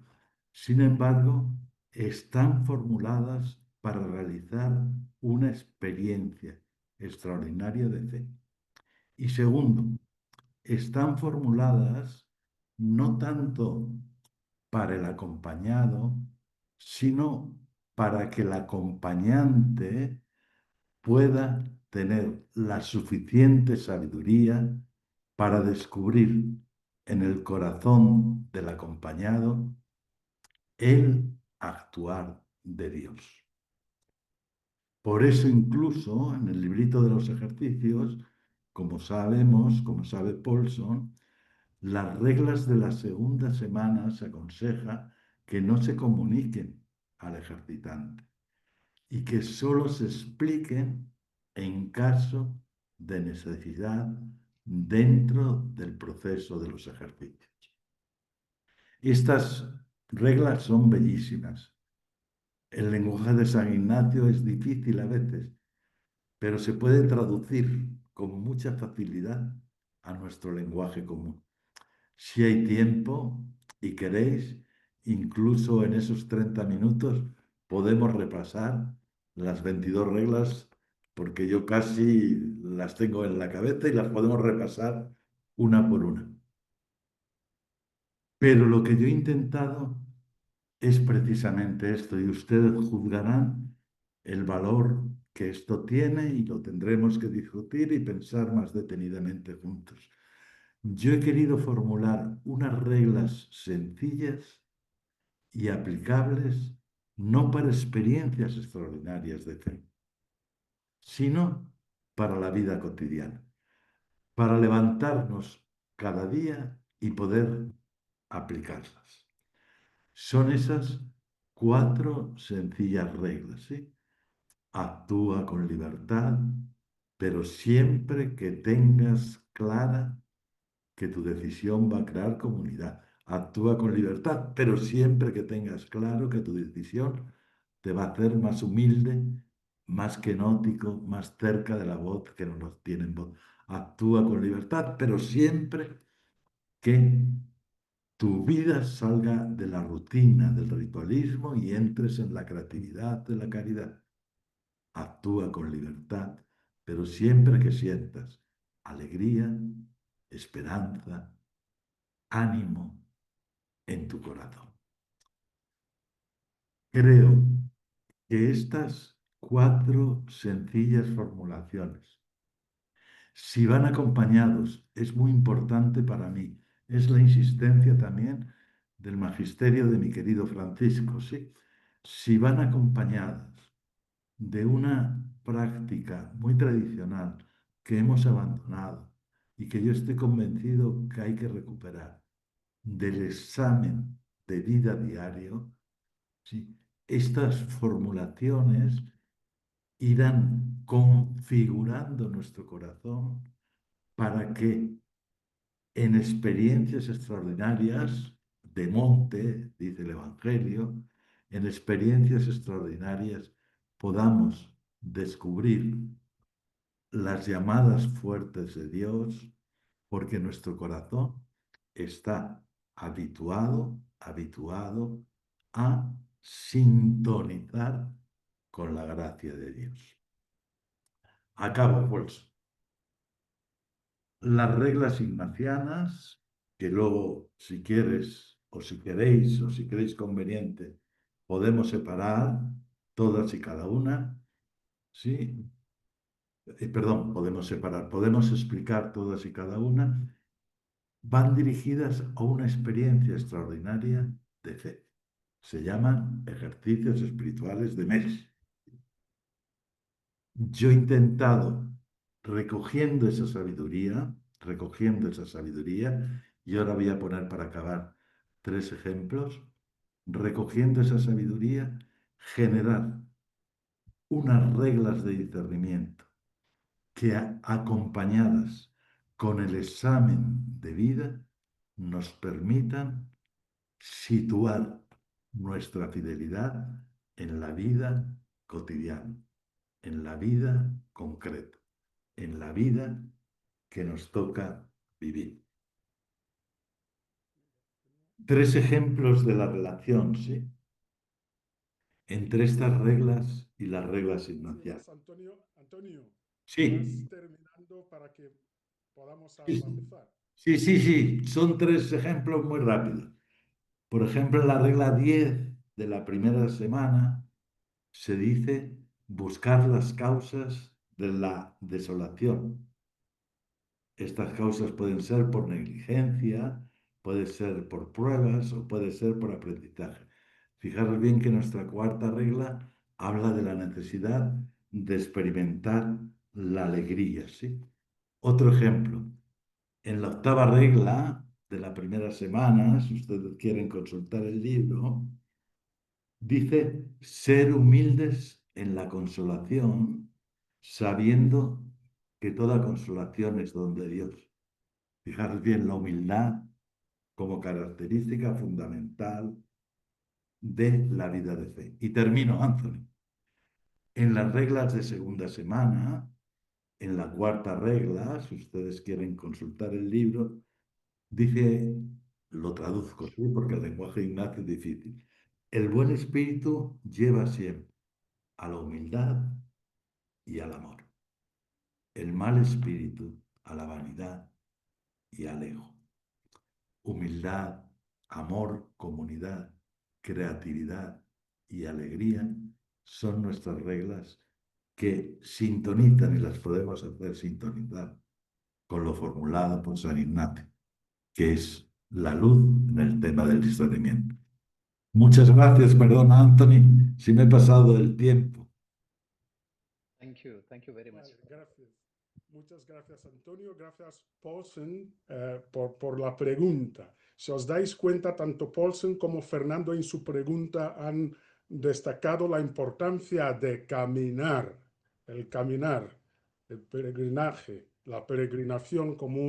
Sin embargo, están formuladas para realizar una experiencia extraordinaria de fe. Y segundo, están formuladas no tanto para el acompañado, sino para que el acompañante pueda tener la suficiente sabiduría para descubrir en el corazón del acompañado el actuar de Dios. Por eso incluso en el librito de los ejercicios, como sabemos, como sabe Paulson, las reglas de la segunda semana se aconseja que no se comuniquen al ejercitante y que solo se expliquen en caso de necesidad dentro del proceso de los ejercicios. Estas reglas son bellísimas. El lenguaje de San Ignacio es difícil a veces, pero se puede traducir con mucha facilidad a nuestro lenguaje común. Si hay tiempo y queréis, incluso en esos 30 minutos podemos repasar las 22 reglas porque yo casi las tengo en la cabeza y las podemos repasar una por una. Pero lo que yo he intentado es precisamente esto, y ustedes juzgarán el valor que esto tiene y lo tendremos que discutir y pensar más detenidamente juntos. Yo he querido formular unas reglas sencillas y aplicables no para experiencias extraordinarias de fe, sino para la vida cotidiana, para levantarnos cada día y poder aplicarlas. Son esas 4 sencillas reglas, ¿sí? Actúa con libertad, pero siempre que tengas clara que tu decisión va a crear comunidad. Actúa con libertad, pero siempre que tengas claro que tu decisión te va a hacer más humilde, más kenótico, más cerca de la voz que no nos tienen voz. Actúa con libertad, pero siempre que tu vida salga de la rutina, del ritualismo y entres en la creatividad de la caridad. Actúa con libertad, pero siempre que sientas alegría, esperanza, ánimo en tu corazón. Creo que estas 4 sencillas formulaciones, si van acompañados, es muy importante para mí. Es la insistencia también del magisterio de mi querido Francisco, ¿sí? Si van acompañadas de una práctica muy tradicional que hemos abandonado y que yo estoy convencido que hay que recuperar, del examen de vida diario, ¿sí? Estas formulaciones irán configurando nuestro corazón para que en experiencias extraordinarias de monte, dice el Evangelio, en experiencias extraordinarias podamos descubrir las llamadas fuertes de Dios, porque nuestro corazón está habituado a sintonizar con la gracia de Dios. Acabo, pues. Las reglas ignacianas, que luego, si quieres, o si queréis conveniente, podemos separar todas y cada una, ¿sí? Perdón, podemos explicar todas y cada una, van dirigidas a una experiencia extraordinaria de fe. Se llaman ejercicios espirituales de mes. Yo he intentado, recogiendo esa sabiduría, y ahora voy a poner para acabar 3 ejemplos, recogiendo esa sabiduría, generar unas reglas de discernimiento que acompañadas con el examen de vida nos permitan situar nuestra fidelidad en la vida cotidiana, en la vida concreta, en la vida que nos toca vivir. 3 ejemplos de la relación, ¿sí? Entre estas reglas y las reglas ignacianas.
Antonio,
Sí.
vas terminando para que podamos
Sí.
avanzar.
Sí. Son 3 ejemplos muy rápidos. Por ejemplo, en la regla 10 de la primera semana se dice buscar las causas de la desolación. Estas causas pueden ser por negligencia, puede ser por pruebas o puede ser por aprendizaje. Fijaros bien que nuestra 4ª regla habla de la necesidad de experimentar la alegría, ¿sí? Otro ejemplo, en la 8ª regla de la primera semana, si ustedes quieren consultar el libro, dice ser humildes en la consolación, sabiendo que toda consolación es don de Dios. Fijaros bien la humildad como característica fundamental de la vida de fe. Y termino, Anthony. En las reglas de segunda semana, en la 4ª regla, si ustedes quieren consultar el libro, dice, lo traduzco, ¿sí? Porque el lenguaje Ignacio es difícil. El buen espíritu lleva siempre a la humildad y al amor. el mal espíritu, a la vanidad y al ego. Humildad, amor, comunidad, creatividad y alegría son nuestras reglas que sintonizan y las podemos hacer sintonizar con lo formulado por San Ignacio, que es la luz en el tema del discernimiento. Muchas gracias, perdona Anthony, si me he pasado del tiempo.
Thank you very much.
Vale, gracias. Muchas gracias, Antonio. Gracias, Paulsen, por la pregunta. Si os dais cuenta, tanto Paulsen como Fernando en su pregunta han destacado la importancia de caminar, el peregrinaje, la peregrinación como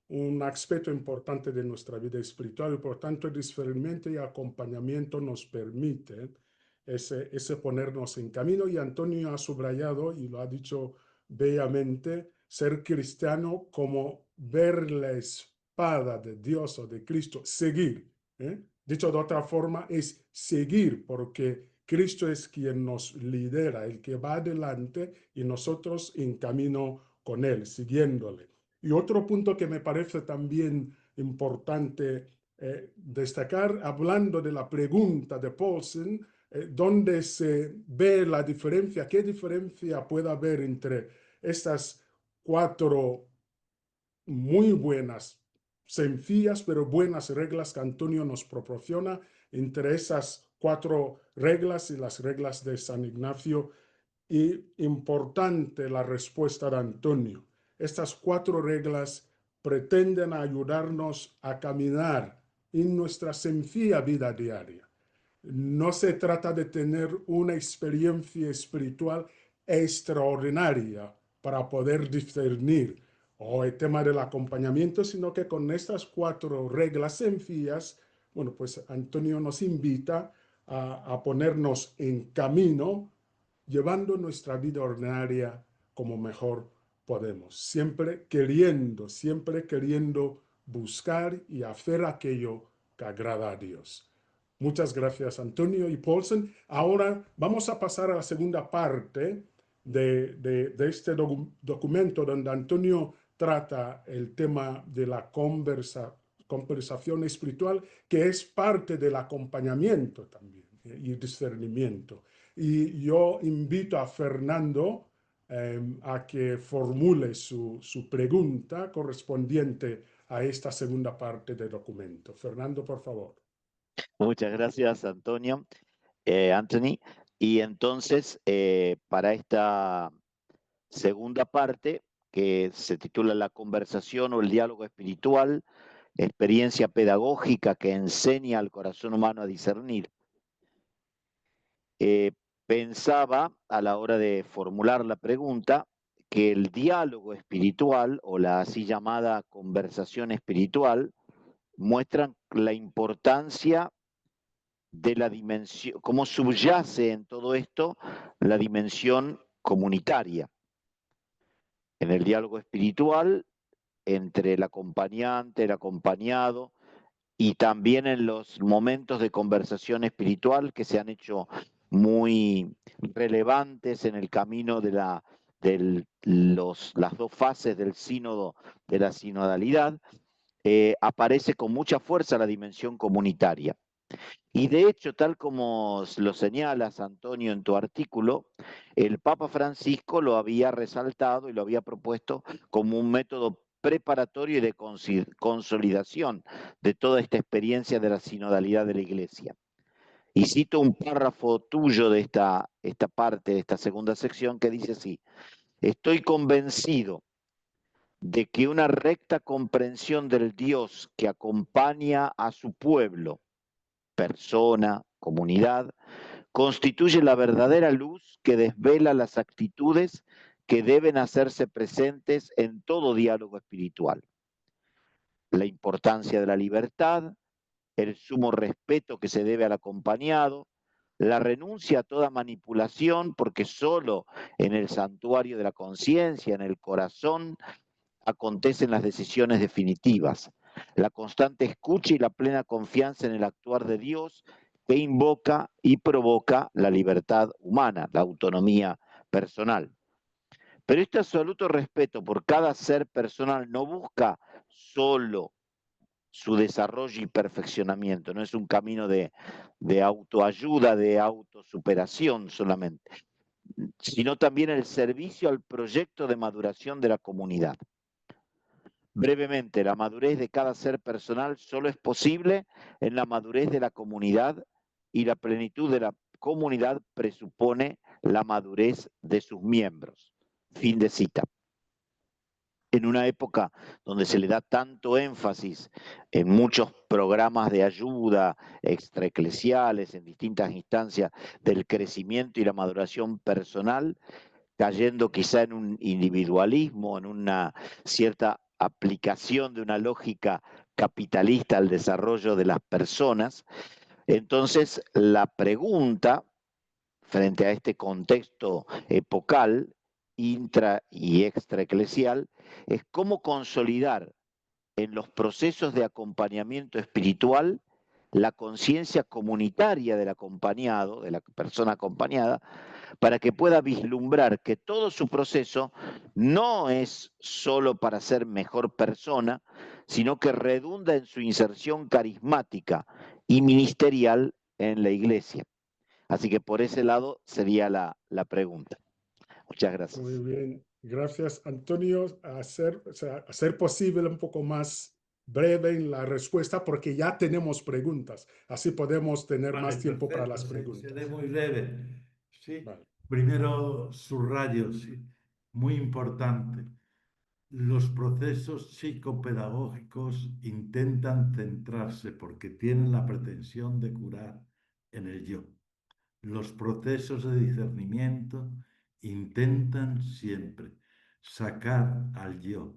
un aspecto importante de nuestra vida espiritual y por tanto el discernimiento y acompañamiento nos permiten ese ponernos en camino. Y Antonio ha subrayado y lo ha dicho bellamente, ser cristiano como ver la espada de Dios o de Cristo, seguir. Dicho de otra forma, es seguir porque Cristo es quien nos lidera, el que va adelante y nosotros en camino con Él, siguiéndole. Y otro punto que me parece también importante destacar, hablando de la pregunta de Paulsen, donde se ve la diferencia, qué diferencia puede haber entre estas 4 muy buenas, sencillas pero buenas reglas que Antonio nos proporciona, entre esas 4 reglas y las reglas de San Ignacio. Y importante la respuesta de Antonio. Estas 4 reglas pretenden ayudarnos a caminar en nuestra sencilla vida diaria. No se trata de tener una experiencia espiritual extraordinaria para poder discernir o el tema del acompañamiento, sino que con estas 4 reglas sencillas, bueno, pues Antonio nos invita a ponernos en camino, llevando nuestra vida ordinaria como mejor podemos, siempre queriendo buscar y hacer aquello que agrada a Dios. Muchas gracias, Antonio y Paulsen. Ahora vamos a pasar a la segunda parte de este documento donde Antonio trata el tema de la conversación espiritual, que es parte del acompañamiento también y discernimiento. Y yo invito a Fernando a que formule su pregunta correspondiente a esta segunda parte del documento. Fernando, por favor.
Muchas gracias, Anthony. Y entonces, para esta segunda parte, que se titula La conversación o el diálogo espiritual, experiencia pedagógica que enseña al corazón humano a discernir, pensaba a la hora de formular la pregunta que el diálogo espiritual o la así llamada conversación espiritual muestran la importancia de la dimensión, cómo subyace en todo esto la dimensión comunitaria. En el diálogo espiritual, entre el acompañante, el acompañado, y también en los momentos de conversación espiritual que se han hecho muy relevantes en el camino de las 2 fases del sínodo, de la sinodalidad, aparece con mucha fuerza la dimensión comunitaria. Y de hecho, tal como lo señalas, Antonio, en tu artículo, el Papa Francisco lo había resaltado y lo había propuesto como un método preparatorio y de consolidación de toda esta experiencia de la sinodalidad de la Iglesia. Y cito un párrafo tuyo de esta parte, de esta segunda sección, que dice así: estoy convencido de que una recta comprensión del Dios que acompaña a su pueblo, persona, comunidad, constituye la verdadera luz que desvela las actitudes que deben hacerse presentes en todo diálogo espiritual. La importancia de la libertad, el sumo respeto que se debe al acompañado, la renuncia a toda manipulación, porque solo en el santuario de la conciencia, en el corazón, acontecen las decisiones definitivas, la constante escucha y la plena confianza en el actuar de Dios que invoca y provoca la libertad humana, la autonomía personal. Pero este absoluto respeto por cada ser personal no busca solo su desarrollo y perfeccionamiento, no es un camino de autoayuda, de autosuperación solamente, sino también el servicio al proyecto de maduración de la comunidad. Brevemente, la madurez de cada ser personal solo es posible en la madurez de la comunidad, y la plenitud de la comunidad presupone la madurez de sus miembros. Fin de cita. En una época donde se le da tanto énfasis en muchos programas de ayuda extraeclesiales, en distintas instancias del crecimiento y la maduración personal, cayendo quizá en un individualismo, en una cierta aplicación de una lógica capitalista al desarrollo de las personas, entonces la pregunta frente a este contexto epocal, intra y extraeclesial, es cómo consolidar en los procesos de acompañamiento espiritual la conciencia comunitaria del acompañado, de la persona acompañada, para que pueda vislumbrar que todo su proceso no es solo para ser mejor persona, sino que redunda en su inserción carismática y ministerial en la iglesia. Así que por ese lado sería la pregunta. Muchas gracias.
Muy bien, gracias Antonio. A hacer posible un poco más breve en la respuesta porque ya tenemos preguntas. Así podemos tener más tiempo para las preguntas.
Seré muy breve. Sí.
Vale.
Primero, subrayo, sí, muy importante. Los procesos psicopedagógicos intentan centrarse porque tienen la pretensión de curar en el yo. Los procesos de discernimiento intentan siempre sacar al yo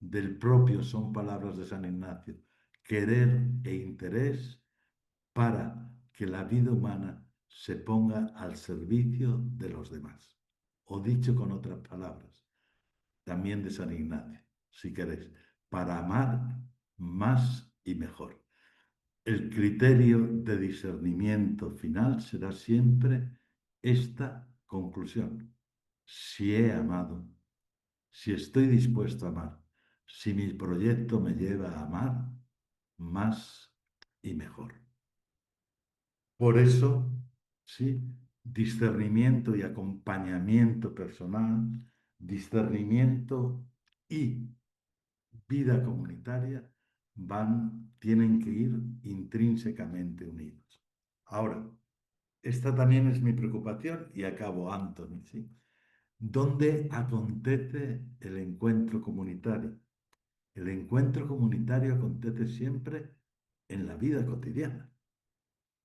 del propio, son palabras de San Ignacio, querer e interés para que la vida humana se ponga al servicio de los demás. O dicho con otras palabras, también de San Ignacio, si queréis, para amar más y mejor. El criterio de discernimiento final será siempre esta conclusión. Si he amado, si estoy dispuesto a amar, si mi proyecto me lleva a amar más y mejor. Por eso, sí, discernimiento y acompañamiento personal, discernimiento y vida comunitaria tienen que ir intrínsecamente unidos. Ahora, esta también es mi preocupación y acabo, Anthony, ¿sí? ¿Dónde acontece el encuentro comunitario? El encuentro comunitario acontece siempre en la vida cotidiana.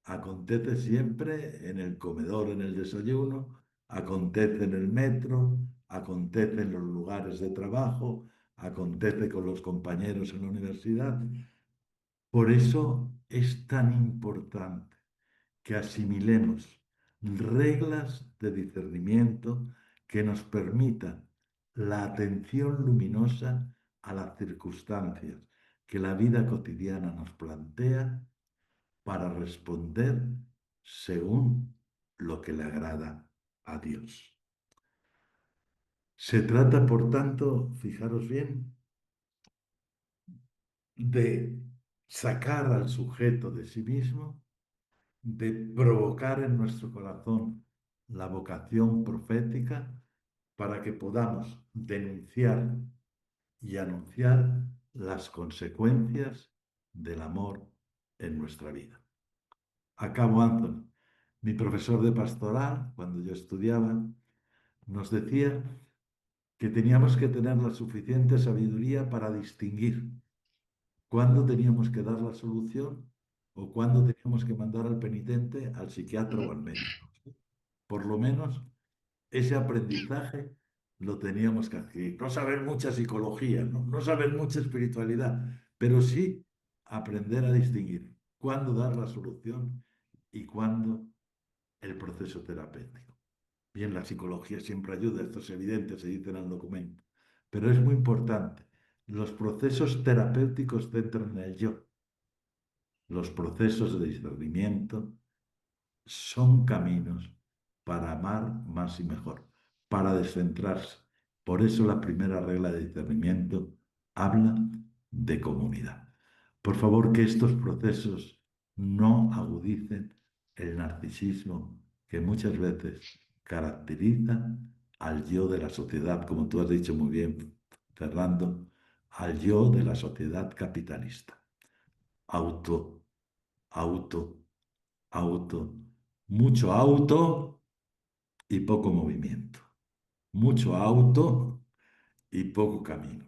Acontece siempre en el comedor, en el desayuno, acontece en el metro, acontece en los lugares de trabajo, acontece con los compañeros en la universidad. Por eso es tan importante que asimilemos reglas de discernimiento que nos permitan la atención luminosa a las circunstancias que la vida cotidiana nos plantea para responder según lo que le agrada a Dios. Se trata, por tanto, fijaros bien, de sacar al sujeto de sí mismo, de provocar en nuestro corazón la vocación profética para que podamos denunciar y anunciar las consecuencias del amor en nuestra vida. Acabo, Anthony. Mi profesor de pastoral, cuando yo estudiaba, nos decía que teníamos que tener la suficiente sabiduría para distinguir cuándo teníamos que dar la solución o cuándo teníamos que mandar al penitente, al psiquiatra o al médico. Por lo menos ese aprendizaje lo teníamos que adquirir. No saber mucha psicología, no saber mucha espiritualidad, pero sí aprender a distinguir cuándo dar la solución y cuándo el proceso terapéutico. Bien, la psicología siempre ayuda, esto es evidente, se dice en el documento, pero es muy importante. Los procesos terapéuticos centran en el yo. Los procesos de discernimiento son caminos para amar más y mejor, para descentrarse Por eso la primera regla de discernimiento habla de comunidad. Por favor, que estos procesos no agudicen el narcisismo que muchas veces caracteriza al yo de la sociedad, como tú has dicho muy bien, Fernando, al yo de la sociedad capitalista. Auto, auto, auto, mucho auto y poco movimiento. Mucho auto y poco camino.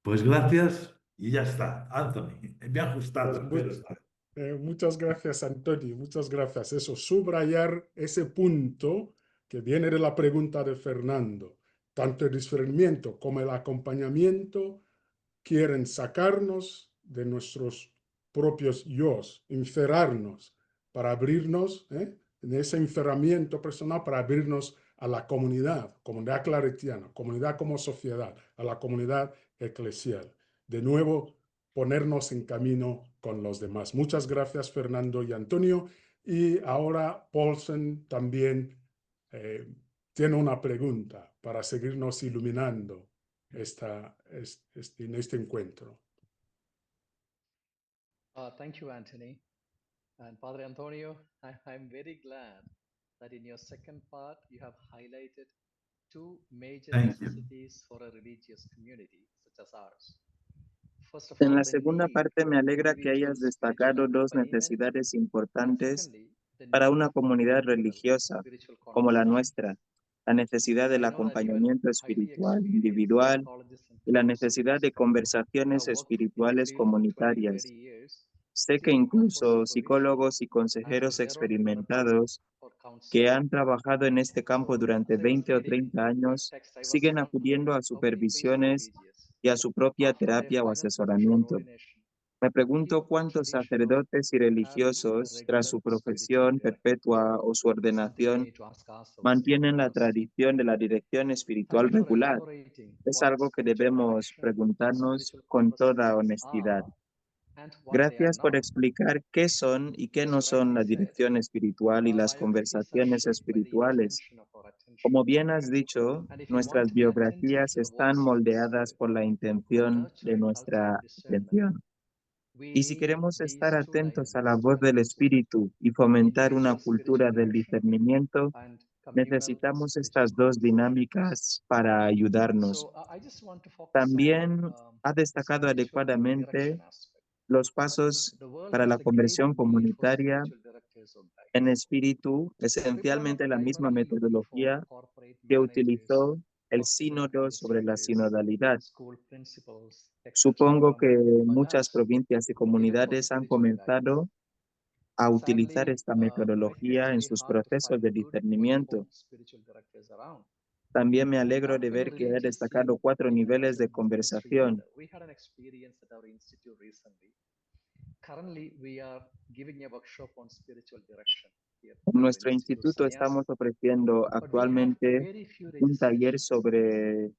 Pues gracias y ya está, Anthony. Me ha ajustado,
Pues,
pero
muchas gracias, Antonio. Muchas gracias. Eso, subrayar ese punto que viene de la pregunta de Fernando. Tanto el discernimiento como el acompañamiento quieren sacarnos de nuestros propios yos, encerrarnos para abrirnos, en ese encerramiento personal, para abrirnos a la comunidad claretiana, comunidad como sociedad, a la comunidad eclesial. De nuevo, ponernos en camino con los demás. Muchas gracias, Fernando y Antonio. Y ahora Paulsen también tiene una pregunta para seguirnos iluminando en este encuentro.
Thank you, Anthony. And Padre Antonio, I'm very glad that in your second part, you have highlighted two major
Thank you.
necessities for a religious community such as ours. First of
En
all,
la
the
segunda
need
parte me
for
alegra que
individual
hayas
spiritual
destacado dos
accompaniment,
necesidades
and
importantes
secondly, the
para
need
una
for
comunidad
individual
religiosa
spiritual
como la
conversation.
nuestra, la necesidad del
I know that you are
acompañamiento
highly
espiritual
experienced
individual
psychologists and
y la necesidad de
counselors, have
conversaciones
worked in the
espirituales
field for 20, 30
comunitarias.
years,
Sé que
giving proper
incluso
supervision
psicólogos y
and
consejeros
zero tolerance
experimentados
for
que
counseling.
han trabajado en este campo
So,
durante
as I was
20 o
reading
30
your
años
text, I was
siguen
struck
acudiendo a
how many faithful
supervisiones
religious,
y a su propia
after their
terapia o
final spiritual
asesoramiento.
ordination,
Me
keep
pregunto
up the
cuántos
tradition of
sacerdotes y
having a
religiosos, tras
regular
su
spiritual
profesión
director.
perpetua o su
Something we
ordenación,
need to ask ourselves
mantienen la
first.
tradición de la dirección
Thank
espiritual
you for
regular.
elaborating
Es
what
algo que
spiritual
debemos
direction and
preguntarnos
spiritual
con toda
conversations
honestidad.
are and what they are
Gracias por
not.
explicar qué son y qué
As
no
you
son
rightly
la
said,
dirección espiritual y
our
las
biographies are
conversaciones
shaped by the
espirituales.
intention of our attention.
Como bien has dicho,
And if you want
nuestras
to be attentive
biografías
to the
están
voice of the
moldeadas
Spirit
por la
or
intención
nurture
de
a culture
nuestra
of discernment,
atención.
we
Y si
need
queremos
these
estar
two
atentos a la
dimensions,
voz del Espíritu y fomentar una
individual
cultura
spiritual
del
direction
discernimiento,
and communal
necesitamos
spiritual
estas dos
conversation.
dinámicas para ayudarnos.
So I just want to focus
También
on
ha
the
destacado
spiritual
adecuadamente
direction aspect.
los pasos
The world
para
has
la
a great
conversión
need for
comunitaria
spiritual directors or guides.
en espíritu,
We are not
esencialmente la misma
primarily looking for
metodología
corporate
que
managers,
utilizó el
hospital
sínodo sobre la
administrators,
sinodalidad.
school principals, etc.
Supongo que
But
muchas
us,
provincias y
we look for
comunidades han
spiritual guides.
comenzado a utilizar
Sadly,
esta
I find
metodología
it
en
very
sus
hard to
procesos
find
de
good,
discernimiento.
well-informed spiritual directors around.
También me alegro
Not
de
in a
ver que he
religious
destacado
sense,
4
but
niveles
as a
de
ministry
conversación.
leader. We had an experience at our institute recently. Currently, we are giving a workshop on spiritual direction here
En
at our
nuestro
institute,
instituto
Sannyas.
estamos ofreciendo
But we have
actualmente
very few
un taller
registrations.
sobre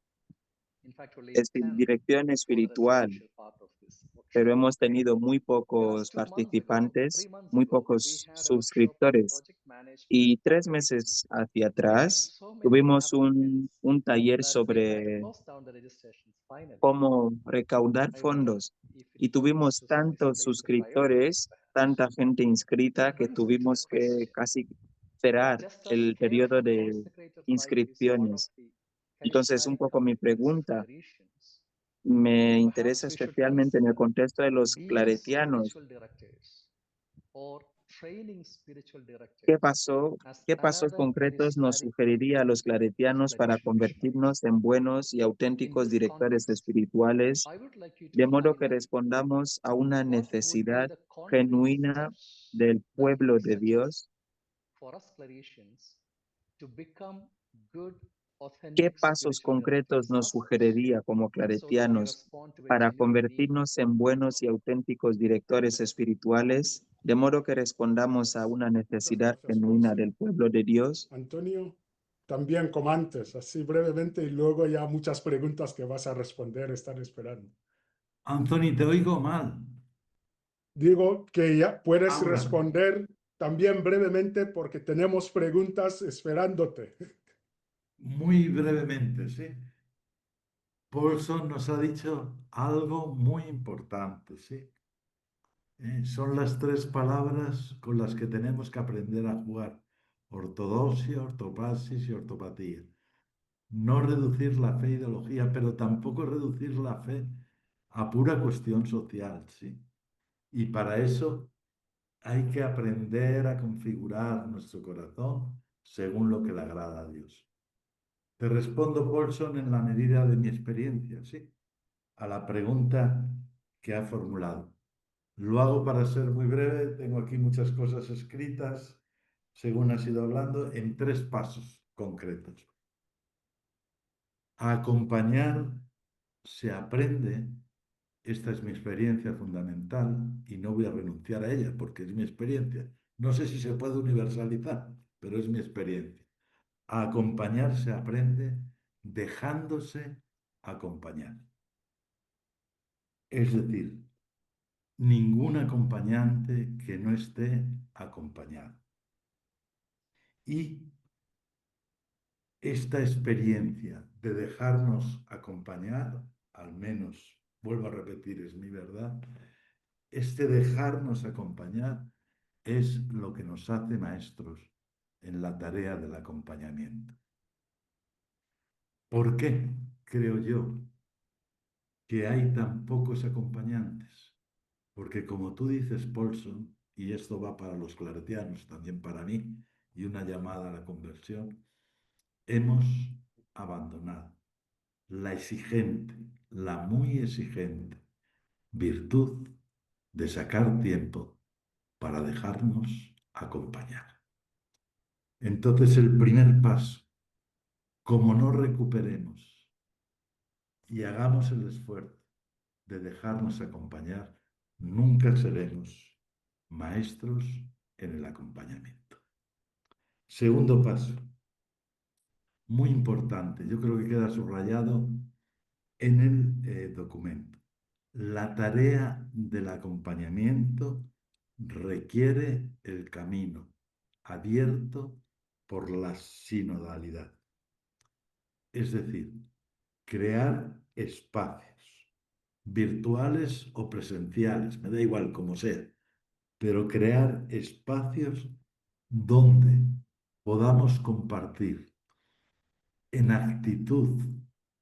In fact, only 10
dirección
for the
espiritual,
residential part of this workshop.
pero hemos tenido muy
Whereas
pocos
2 months ago,
participantes,
3 months
muy
ago, we
pocos
had a workshop on
suscriptores.
project management
Y 3
operations.
meses hacia
We had
atrás
so many
tuvimos
applicants
un taller
that we had to
sobre
close down the registrations finally.
cómo recaudar
I wonder
fondos.
if
Y
it was
tuvimos
to
tantos
misplace the
suscriptores,
priorities.
tanta gente inscrita
That
que
brings me to the
tuvimos que
question.
casi cerrar
Just as
el periodo
careful
de
consecrated life is one of
inscripciones.
the
Entonces, un
charismatic
poco mi
commitments of
pregunta
clericians,
me interesa
perhaps we should
especialmente en el
consider
contexto de los
being
claretianos.
spiritual directors or training spiritual
¿Qué
directors as
qué pasos
another
concretos nos
charismatic
sugeriría a los
commitment of
claretianos para
clericianship.
convertirnos en buenos y
In
auténticos
this
directores
context,
espirituales,
I would like you to
de modo que
highlight
respondamos a una
what would be
necesidad
the concrete
genuina
steps
del
that you
pueblo
would
de
suggest
Dios?
for us clericians to become good,
¿Qué
authentic
pasos
spiritual
concretos
directors
nos
ourselves,
sugeriría como
so that we
claretianos
respond to a
para
genuine need
convertirnos en buenos y auténticos directores espirituales, de modo que respondamos a una necesidad
gracias,
genuina
Paulsen.
del pueblo de Dios?
Antonio, también como antes, así brevemente y luego ya muchas preguntas que vas a responder están esperando.
Anthony, te oigo mal.
Digo que ya puedes
Ahora.
responder también brevemente porque tenemos preguntas esperándote.
muy brevemente, ¿sí? Paulson nos ha dicho algo muy importante, ¿sí? Son las tres palabras con las que tenemos que aprender a jugar: ortodoxia, ortopraxis y ortopatía. No reducir la fe a ideología, pero tampoco reducir la fe a pura cuestión social, ¿sí? Y para eso hay que aprender a configurar nuestro corazón según lo que le agrada a Dios. Te respondo, Paulson, en la medida de mi experiencia, ¿sí? A la pregunta que ha formulado. Lo hago para ser muy breve, tengo aquí muchas cosas escritas, según has ido hablando, en 3 pasos concretos. A acompañar se aprende, esta es mi experiencia fundamental y no voy a renunciar a ella porque es mi experiencia. No sé si se puede universalizar, pero es mi experiencia. A acompañar se aprende dejándose acompañar. Es decir, ningún acompañante que no esté acompañado. Y esta experiencia de dejarnos acompañar, al menos, vuelvo a repetir, es mi verdad, este dejarnos acompañar es lo que nos hace maestros en la tarea del acompañamiento. ¿Por qué creo yo que hay tan pocos acompañantes? Porque como tú dices, Paulson, y esto va para los claretianos, también para mí, y una llamada a la conversión, hemos abandonado la exigente, la muy exigente virtud de sacar tiempo para dejarnos acompañar. Entonces, el primer paso, como no recuperemos y hagamos el esfuerzo de dejarnos acompañar, nunca seremos maestros en el acompañamiento. Segundo paso, muy importante, yo creo que queda subrayado en el documento. La tarea del acompañamiento requiere el camino abierto por la sinodalidad. Es decir, crear espacios, virtuales o presenciales, me da igual como sea, pero crear espacios donde podamos compartir en actitud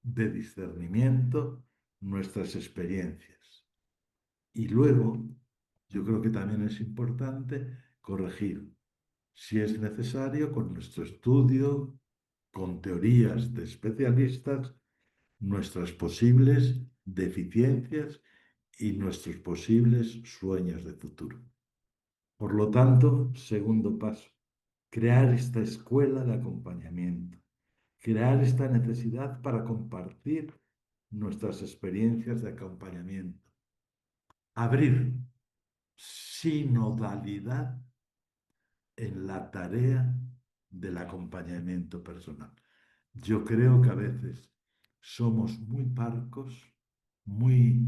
de discernimiento nuestras experiencias. Y luego, yo creo que también es importante corregir, si es necesario, con nuestro estudio, con teorías de especialistas, nuestras posibles deficiencias y nuestros posibles sueños de futuro. Por lo tanto, segundo paso, crear esta escuela de acompañamiento, crear esta necesidad para compartir nuestras experiencias de acompañamiento, abrir sinodalidad en la tarea del acompañamiento personal. Yo creo que a veces somos muy parcos, muy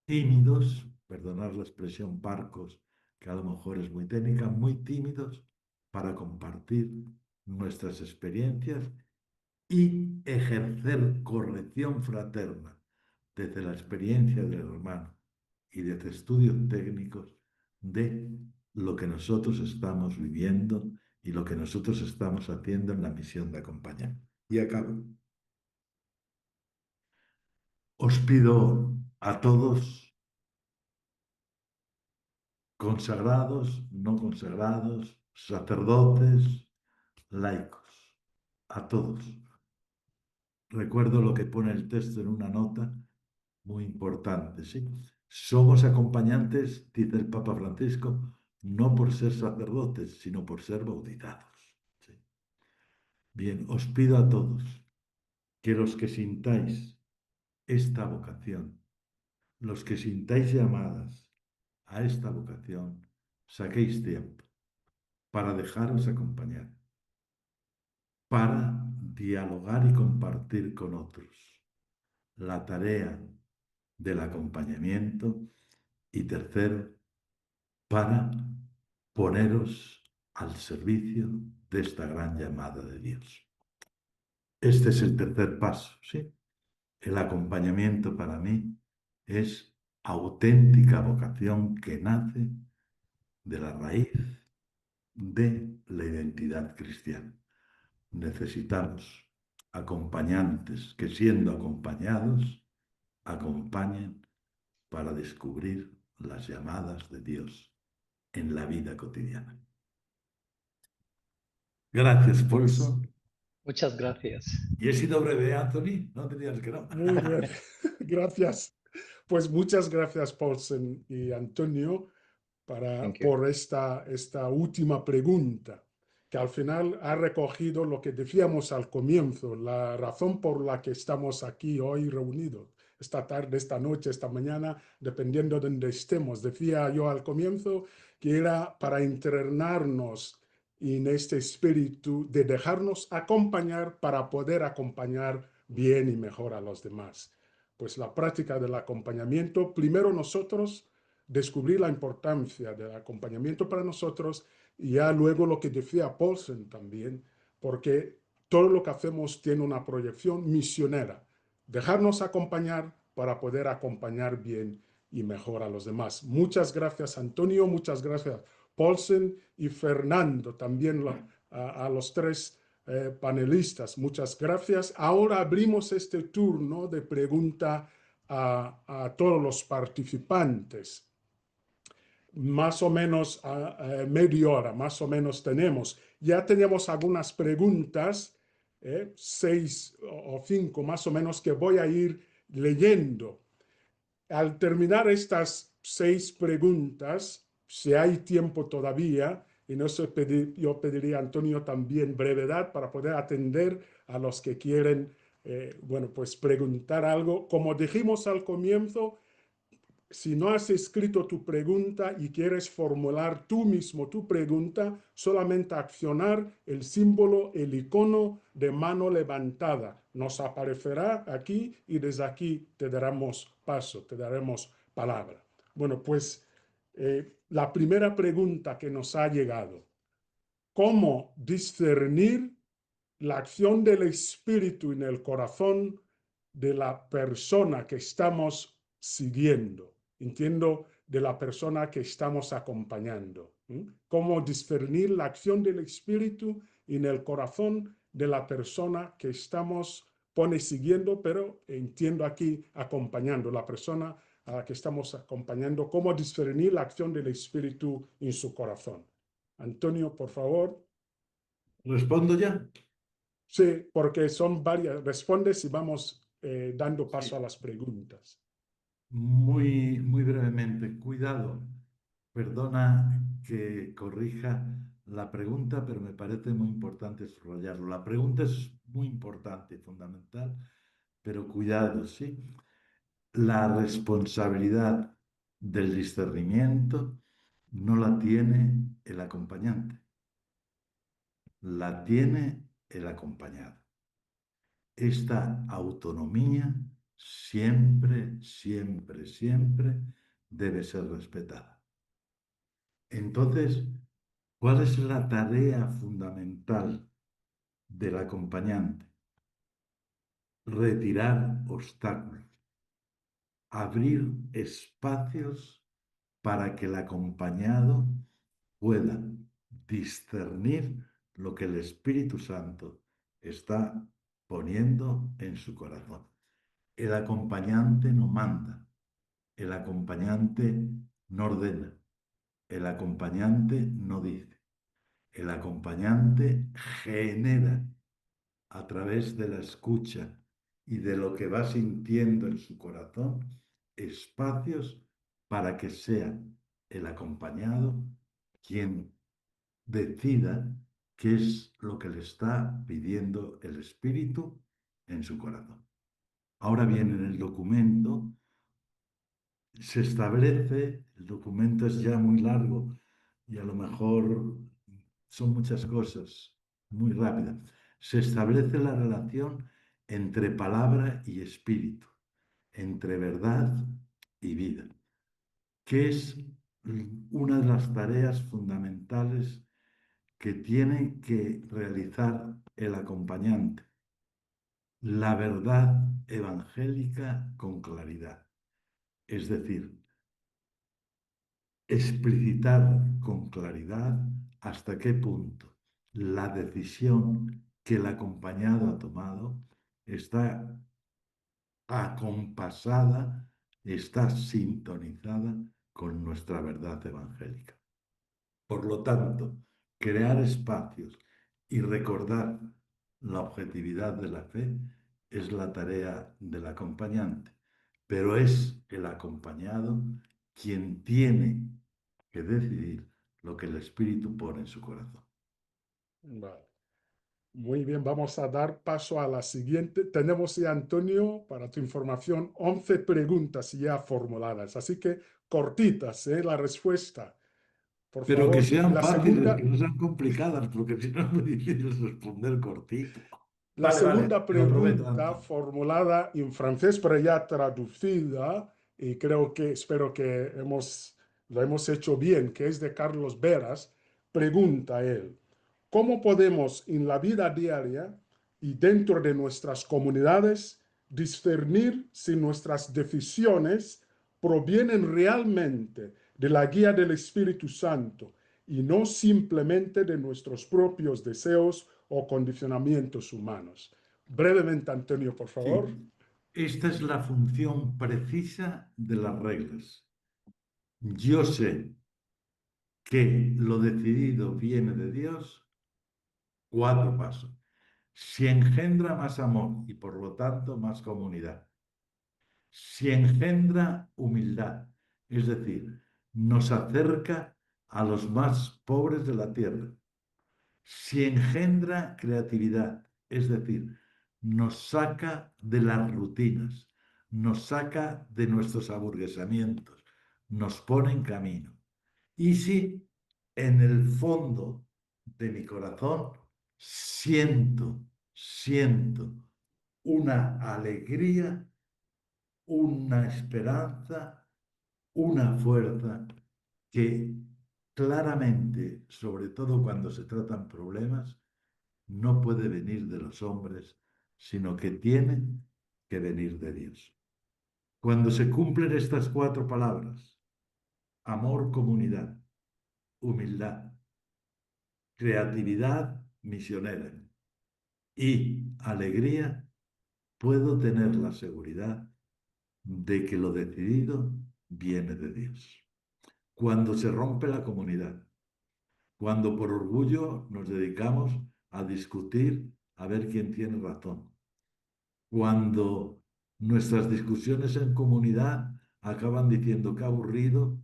tímidos, perdonad la expresión parcos, que a lo mejor es muy técnica, muy tímidos para compartir nuestras experiencias y ejercer corrección fraterna desde la experiencia del hermano y desde estudios técnicos de lo que nosotros estamos viviendo y lo que nosotros estamos haciendo en la misión de acompañar. Y acabo. Os pido a todos, consagrados, no consagrados, sacerdotes, laicos, a todos. Recuerdo lo que pone el texto en una nota muy importante, ¿sí? Somos acompañantes, dice el Papa Francisco, no por ser sacerdotes, sino por ser bautizados. ¿Sí? Bien, os pido a todos que los que sintáis esta vocación, los que sintáis llamadas a esta vocación, saquéis tiempo para dejaros acompañar, para dialogar y compartir con otros la tarea del acompañamiento y tercero, para poneros al servicio de esta gran llamada de Dios. Este es el tercer paso, ¿sí? El acompañamiento para mí es auténtica vocación que nace de la raíz de la identidad cristiana. Necesitamos acompañantes que, siendo acompañados, acompañen para descubrir las llamadas de Dios en la vida cotidiana. Gracias, Paulson.
Muchas gracias.
Y he sido breve, Anthony, no tenías que no.
Muy bien, gracias. Pues muchas gracias, Paulsen y Antonio,
Thank you.
por esta última pregunta, que al final ha recogido lo que decíamos al comienzo, la razón por la que estamos aquí hoy reunidos, esta tarde, esta noche, esta mañana, dependiendo de donde estemos. Decía yo al comienzo que era para internarnos en este espíritu de dejarnos acompañar para poder acompañar bien y mejor a los demás. Pues la práctica del acompañamiento, primero nosotros descubrir la importancia del acompañamiento para nosotros y ya luego lo que decía Paulsen también, porque todo lo que hacemos tiene una proyección misionera, dejarnos acompañar para poder acompañar bien y mejor a los demás. Muchas gracias, Antonio, muchas gracias, Paulsen y Fernando, también a los tres panelistas. Muchas gracias. Ahora abrimos este turno de pregunta a todos los participantes. Más o menos a media hora, más o menos tenemos. Ya tenemos algunas preguntas, 6 o 5 más o menos, que voy a ir leyendo. Al terminar estas 6 preguntas, si hay tiempo todavía, y no sé, yo pediría a Antonio también brevedad para poder atender a los que quieren, bueno, pues preguntar algo. Como dijimos al comienzo, si no has escrito tu pregunta y quieres formular tú mismo tu pregunta, solamente accionar el símbolo, el icono de mano levantada. Nos aparecerá aquí y desde aquí te daremos paso, te daremos palabra. Bueno, pues la primera pregunta que nos ha llegado: ¿cómo discernir la acción del Espíritu en el corazón de la persona que estamos siguiendo? Entiendo, de la persona que estamos acompañando. ¿Cómo discernir la acción del Espíritu en el corazón de la persona que estamos siguiendo, pero entiendo aquí acompañando, la persona a la que estamos acompañando? ¿Cómo discernir la acción del Espíritu en su corazón? Antonio, por favor.
¿Respondo ya?
Sí, porque son varias. Respondes y vamos dando paso
Sí.
a las preguntas.
Muy, muy brevemente, cuidado. Perdona que corrija la pregunta, pero me parece muy importante subrayarlo. La pregunta es muy importante y fundamental, pero cuidado, ¿sí? La responsabilidad del discernimiento no la tiene el acompañante, la tiene el acompañado. Esta autonomía siempre, siempre, siempre debe ser respetada. Entonces, ¿cuál es la tarea fundamental del acompañante? Retirar obstáculos, abrir espacios para que el acompañado pueda discernir lo que el Espíritu Santo está poniendo en su corazón. El acompañante no manda, el acompañante no ordena, el acompañante no dice, el acompañante genera a través de la escucha y de lo que va sintiendo en su corazón espacios para que sea el acompañado quien decida qué es lo que le está pidiendo el Espíritu en su corazón. Ahora bien, en el documento se establece, el documento es ya muy largo y a lo mejor son muchas cosas, muy rápidas. Se establece la relación entre palabra y espíritu, entre verdad y vida, que es una de las tareas fundamentales que tiene que realizar el acompañante. la verdad evangélica con claridad. Es decir, explicitar con claridad hasta qué punto la decisión que el acompañado ha tomado está acompasada, está sintonizada con nuestra verdad evangélica. Por lo tanto, crear espacios y recordar la objetividad de la fe es la tarea del acompañante, pero es el acompañado quien tiene que decidir lo que el Espíritu pone en su corazón.
Vale. Muy bien, vamos a dar paso a la siguiente. Tenemos ya, Antonio, para tu información, 11 preguntas ya formuladas, así que cortitas, la respuesta. Por
Pero que
favor,
sean
la
fáciles,
segunda,
que no sean complicadas, porque si no es muy difícil responder cortito.
la segunda
Te lo prometo,
pregunta
Antonio.
formulada en francés, pero ya traducida, y espero que lo hemos hecho bien, que es de Carlos Veras, pregunta él. ¿Cómo podemos en la vida diaria y dentro de nuestras comunidades discernir si nuestras decisiones provienen realmente de la guía del Espíritu Santo y no simplemente de nuestros propios deseos o condicionamientos humanos? Brevemente, Antonio, por favor.
Sí, esta es la función precisa de las reglas. Yo sé que lo decidido viene de Dios, 4 pasos. Si engendra más amor y por lo tanto más comunidad. Si engendra humildad, es decir, nos acerca a los más pobres de la tierra. Si engendra creatividad, es decir, nos saca de las rutinas, nos saca de nuestros aburguesamientos, nos pone en camino. Y si en el fondo de mi corazón siento una alegría, una esperanza, una fuerza que claramente, sobre todo cuando se tratan problemas, no puede venir de los hombres, sino que tiene que venir de Dios. Cuando se cumplen estas 4 palabras, amor, comunidad, humildad, creatividad misionera y alegría, puedo tener la seguridad de que lo decidido viene de Dios. Cuando se rompe la comunidad, cuando por orgullo nos dedicamos a discutir a ver quién tiene razón, cuando nuestras discusiones en comunidad acaban diciendo qué aburrido,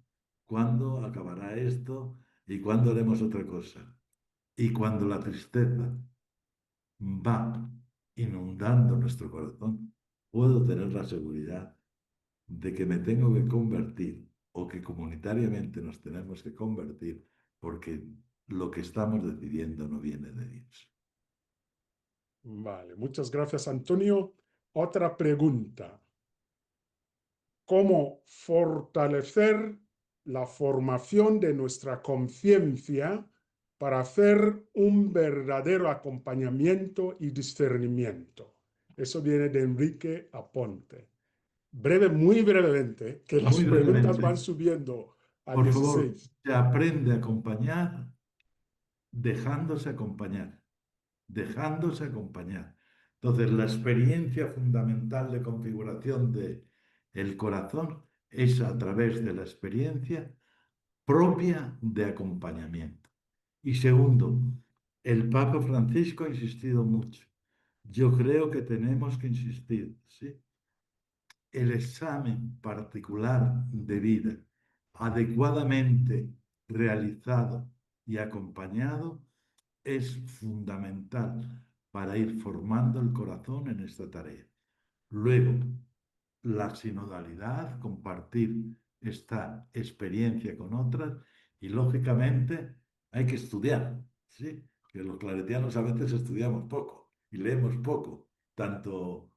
¿cuándo acabará esto y cuándo haremos otra cosa? Y cuando la tristeza va inundando nuestro corazón, puedo tener la seguridad de que me tengo que convertir o que comunitariamente nos tenemos que convertir porque lo que estamos decidiendo no viene de Dios.
Vale, muchas gracias, Antonio. Otra pregunta. ¿Cómo fortalecer la formación de nuestra conciencia para hacer un verdadero acompañamiento y discernimiento? Eso viene de Enrique Aponte. Muy brevemente, que las
Muy
preguntas
brevemente,
van subiendo a
por favor,
16.
se aprende a acompañar dejándose acompañar, dejándose acompañar. Entonces, la experiencia fundamental de configuración del corazón es a través de la experiencia propia de acompañamiento. Y segundo, el Papa Francisco ha insistido mucho. Yo creo que tenemos que insistir, ¿sí? El examen particular de vida, adecuadamente realizado y acompañado, es fundamental para ir formando el corazón en esta tarea. Luego, la sinodalidad, compartir esta experiencia con otras y, lógicamente, hay que estudiar, ¿sí? Que los claretianos a veces estudiamos poco y leemos poco, tanto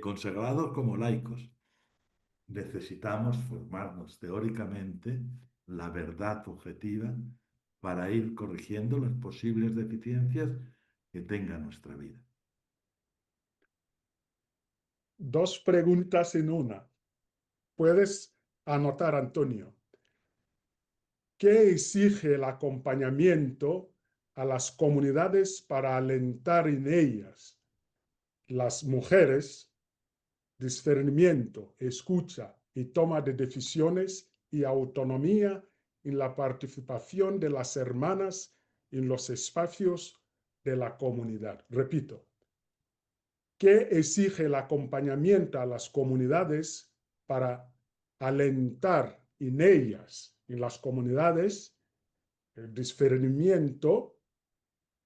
consagrados como laicos. Necesitamos formarnos teóricamente la verdad objetiva para ir corrigiendo las posibles deficiencias que tenga nuestra vida.
dos preguntas en una. Puedes anotar, Antonio. ¿Qué exige el acompañamiento a las comunidades para alentar en ellas, las mujeres, discernimiento, escucha y toma de decisiones y autonomía en la participación de las hermanas en los espacios de la comunidad? Repito, ¿qué exige el acompañamiento a las comunidades para alentar en ellas, en las comunidades, el discernimiento,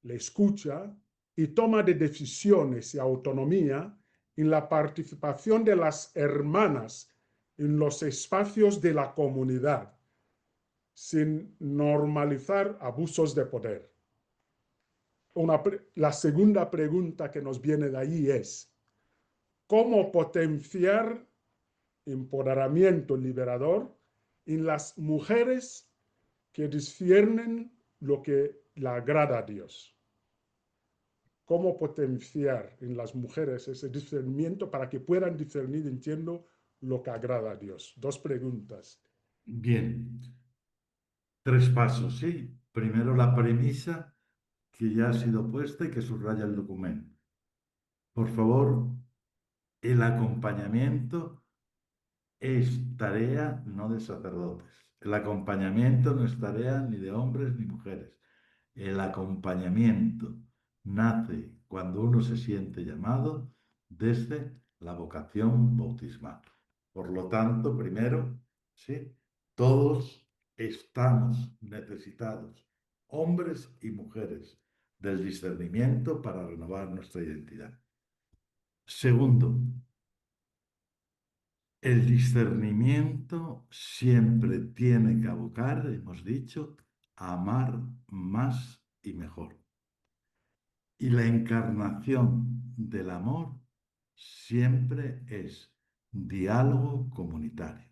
la escucha y toma de decisiones y autonomía en la participación de las hermanas en los espacios de la comunidad, sin normalizar abusos de poder? La segunda pregunta que nos viene de ahí es, ¿cómo potenciar empoderamiento liberador en las mujeres que disciernen lo que le agrada a Dios? ¿Cómo potenciar en las mujeres ese discernimiento para que puedan discernir, entiendo, lo que agrada a Dios? Dos preguntas.
Bien, 3 pasos, ¿sí? Primero la premisa que ya ha sido puesta y que subraya el documento. Por favor, el acompañamiento es tarea no de sacerdotes. El acompañamiento no es tarea ni de hombres ni mujeres. El acompañamiento nace cuando uno se siente llamado desde la vocación bautismal. Por lo tanto, primero, ¿sí? Todos estamos necesitados, hombres y mujeres, del discernimiento para renovar nuestra identidad. Segundo, el discernimiento siempre tiene que abocar, hemos dicho, a amar más y mejor. Y la encarnación del amor siempre es diálogo comunitario.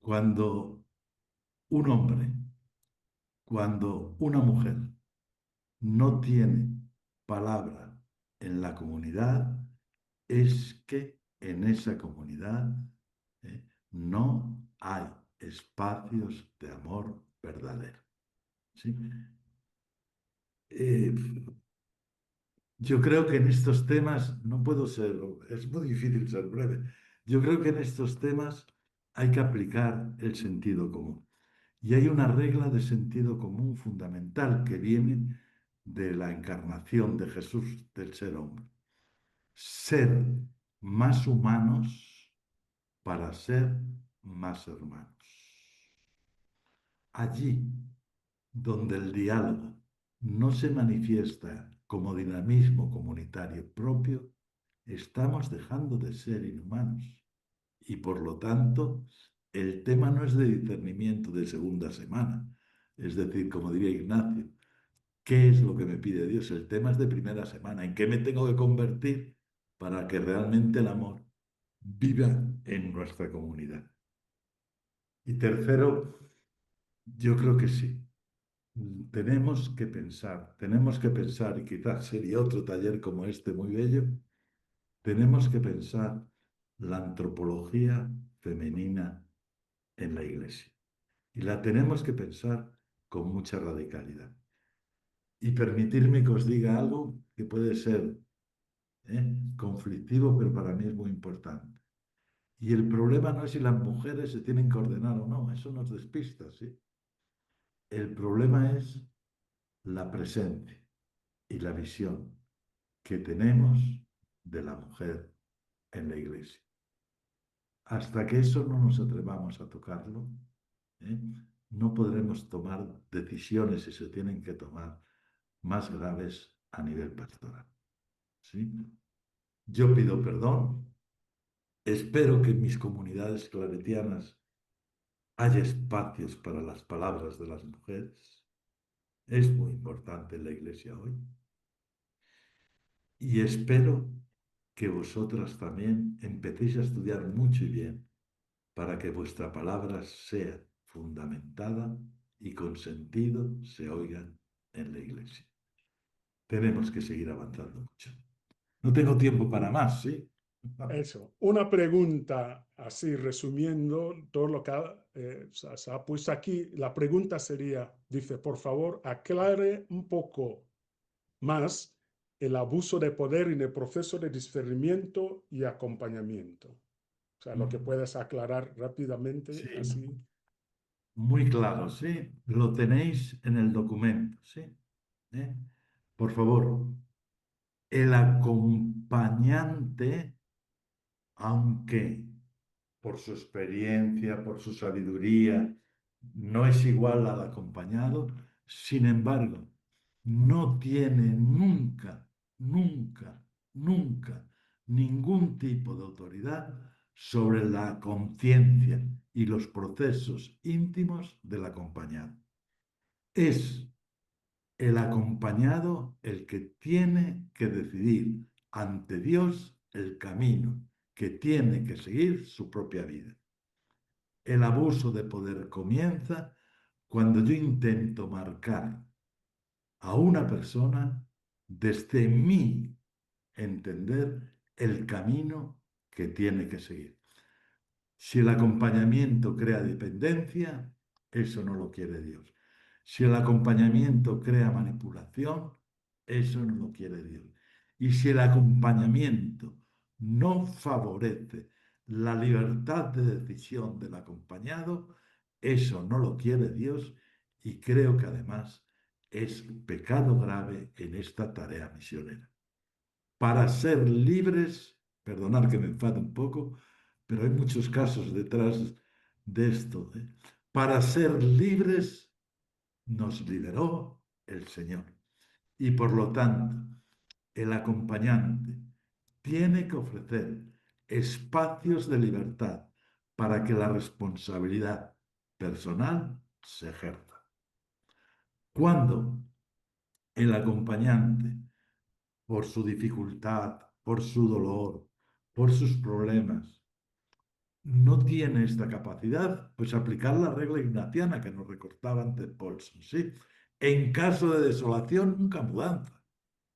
Cuando un hombre, cuando una mujer no tiene palabra en la comunidad, es que en esa comunidad no hay espacios de amor verdadero. ¿Sí? Yo creo que en estos temas, no puedo ser, es muy difícil ser breve, yo creo que en estos temas hay que aplicar el sentido común. Y hay una regla de sentido común fundamental que viene de la encarnación de Jesús, del ser hombre. Ser más humanos para ser más hermanos. Allí donde el diálogo no se manifiesta como dinamismo comunitario propio, estamos dejando de ser inhumanos. Y por lo tanto, el tema no es de discernimiento de segunda semana. Es decir, como diría Ignacio, ¿qué es lo que me pide Dios? El tema es de primera semana. ¿En qué me tengo que convertir para que realmente el amor viva en nuestra comunidad? Y tercero, yo creo que sí. Tenemos que pensar, y quizás sería otro taller como este muy bello, tenemos que pensar la antropología femenina en la Iglesia. Y la tenemos que pensar con mucha radicalidad. Y permitirme que os diga algo que puede ser conflictivo, pero para mí es muy importante. Y el problema no es si las mujeres se tienen que ordenar o no, eso nos despista, ¿sí? El problema es la presencia y la visión que tenemos de la mujer en la Iglesia. Hasta que eso no nos atrevamos a tocarlo, no podremos tomar decisiones si se tienen que tomar más graves a nivel pastoral. ¿Sí? Yo pido perdón. Espero que en mis comunidades claretianas haya espacios para las palabras de las mujeres. Es muy importante en la Iglesia hoy. Y espero que vosotras también empecéis a estudiar mucho y bien para que vuestra palabra sea fundamentada y con sentido se oigan en la Iglesia. Tenemos que seguir avanzando mucho. No tengo tiempo para más, ¿sí?
Eso. Una pregunta, así resumiendo todo lo que se ha puesto aquí. La pregunta sería, dice, por favor, aclare un poco más el abuso de poder en el proceso de discernimiento y acompañamiento. O sea, lo que puedes aclarar rápidamente,
Sí,
así.
muy claro, sí. Lo tenéis en el documento, sí. ¿Eh? Por favor, el acompañante, aunque por su experiencia, por su sabiduría, no es igual al acompañado, sin embargo, no tiene nunca, nunca, nunca ningún tipo de autoridad sobre la conciencia y los procesos íntimos del acompañado. Es el acompañado el que tiene que decidir ante Dios el camino que tiene que seguir su propia vida. El abuso de poder comienza cuando yo intento marcar a una persona desde mi entender el camino que tiene que seguir. Si el acompañamiento crea dependencia, eso no lo quiere Dios. Si el acompañamiento crea manipulación, eso no lo quiere Dios. Y si el acompañamiento no favorece la libertad de decisión del acompañado, eso no lo quiere Dios y creo que además es pecado grave en esta tarea misionera. Para ser libres, perdonad que me enfade un poco, pero hay muchos casos detrás de esto. Para ser libres nos liberó el Señor. Y por lo tanto, el acompañante tiene que ofrecer espacios de libertad para que la responsabilidad personal se ejerza. Cuando el acompañante, por su dificultad, por su dolor, por sus problemas, no tiene esta capacidad, pues aplicar la regla ignaciana que nos recortaba antes Paulson, ¿sí? En caso de desolación, nunca mudanza.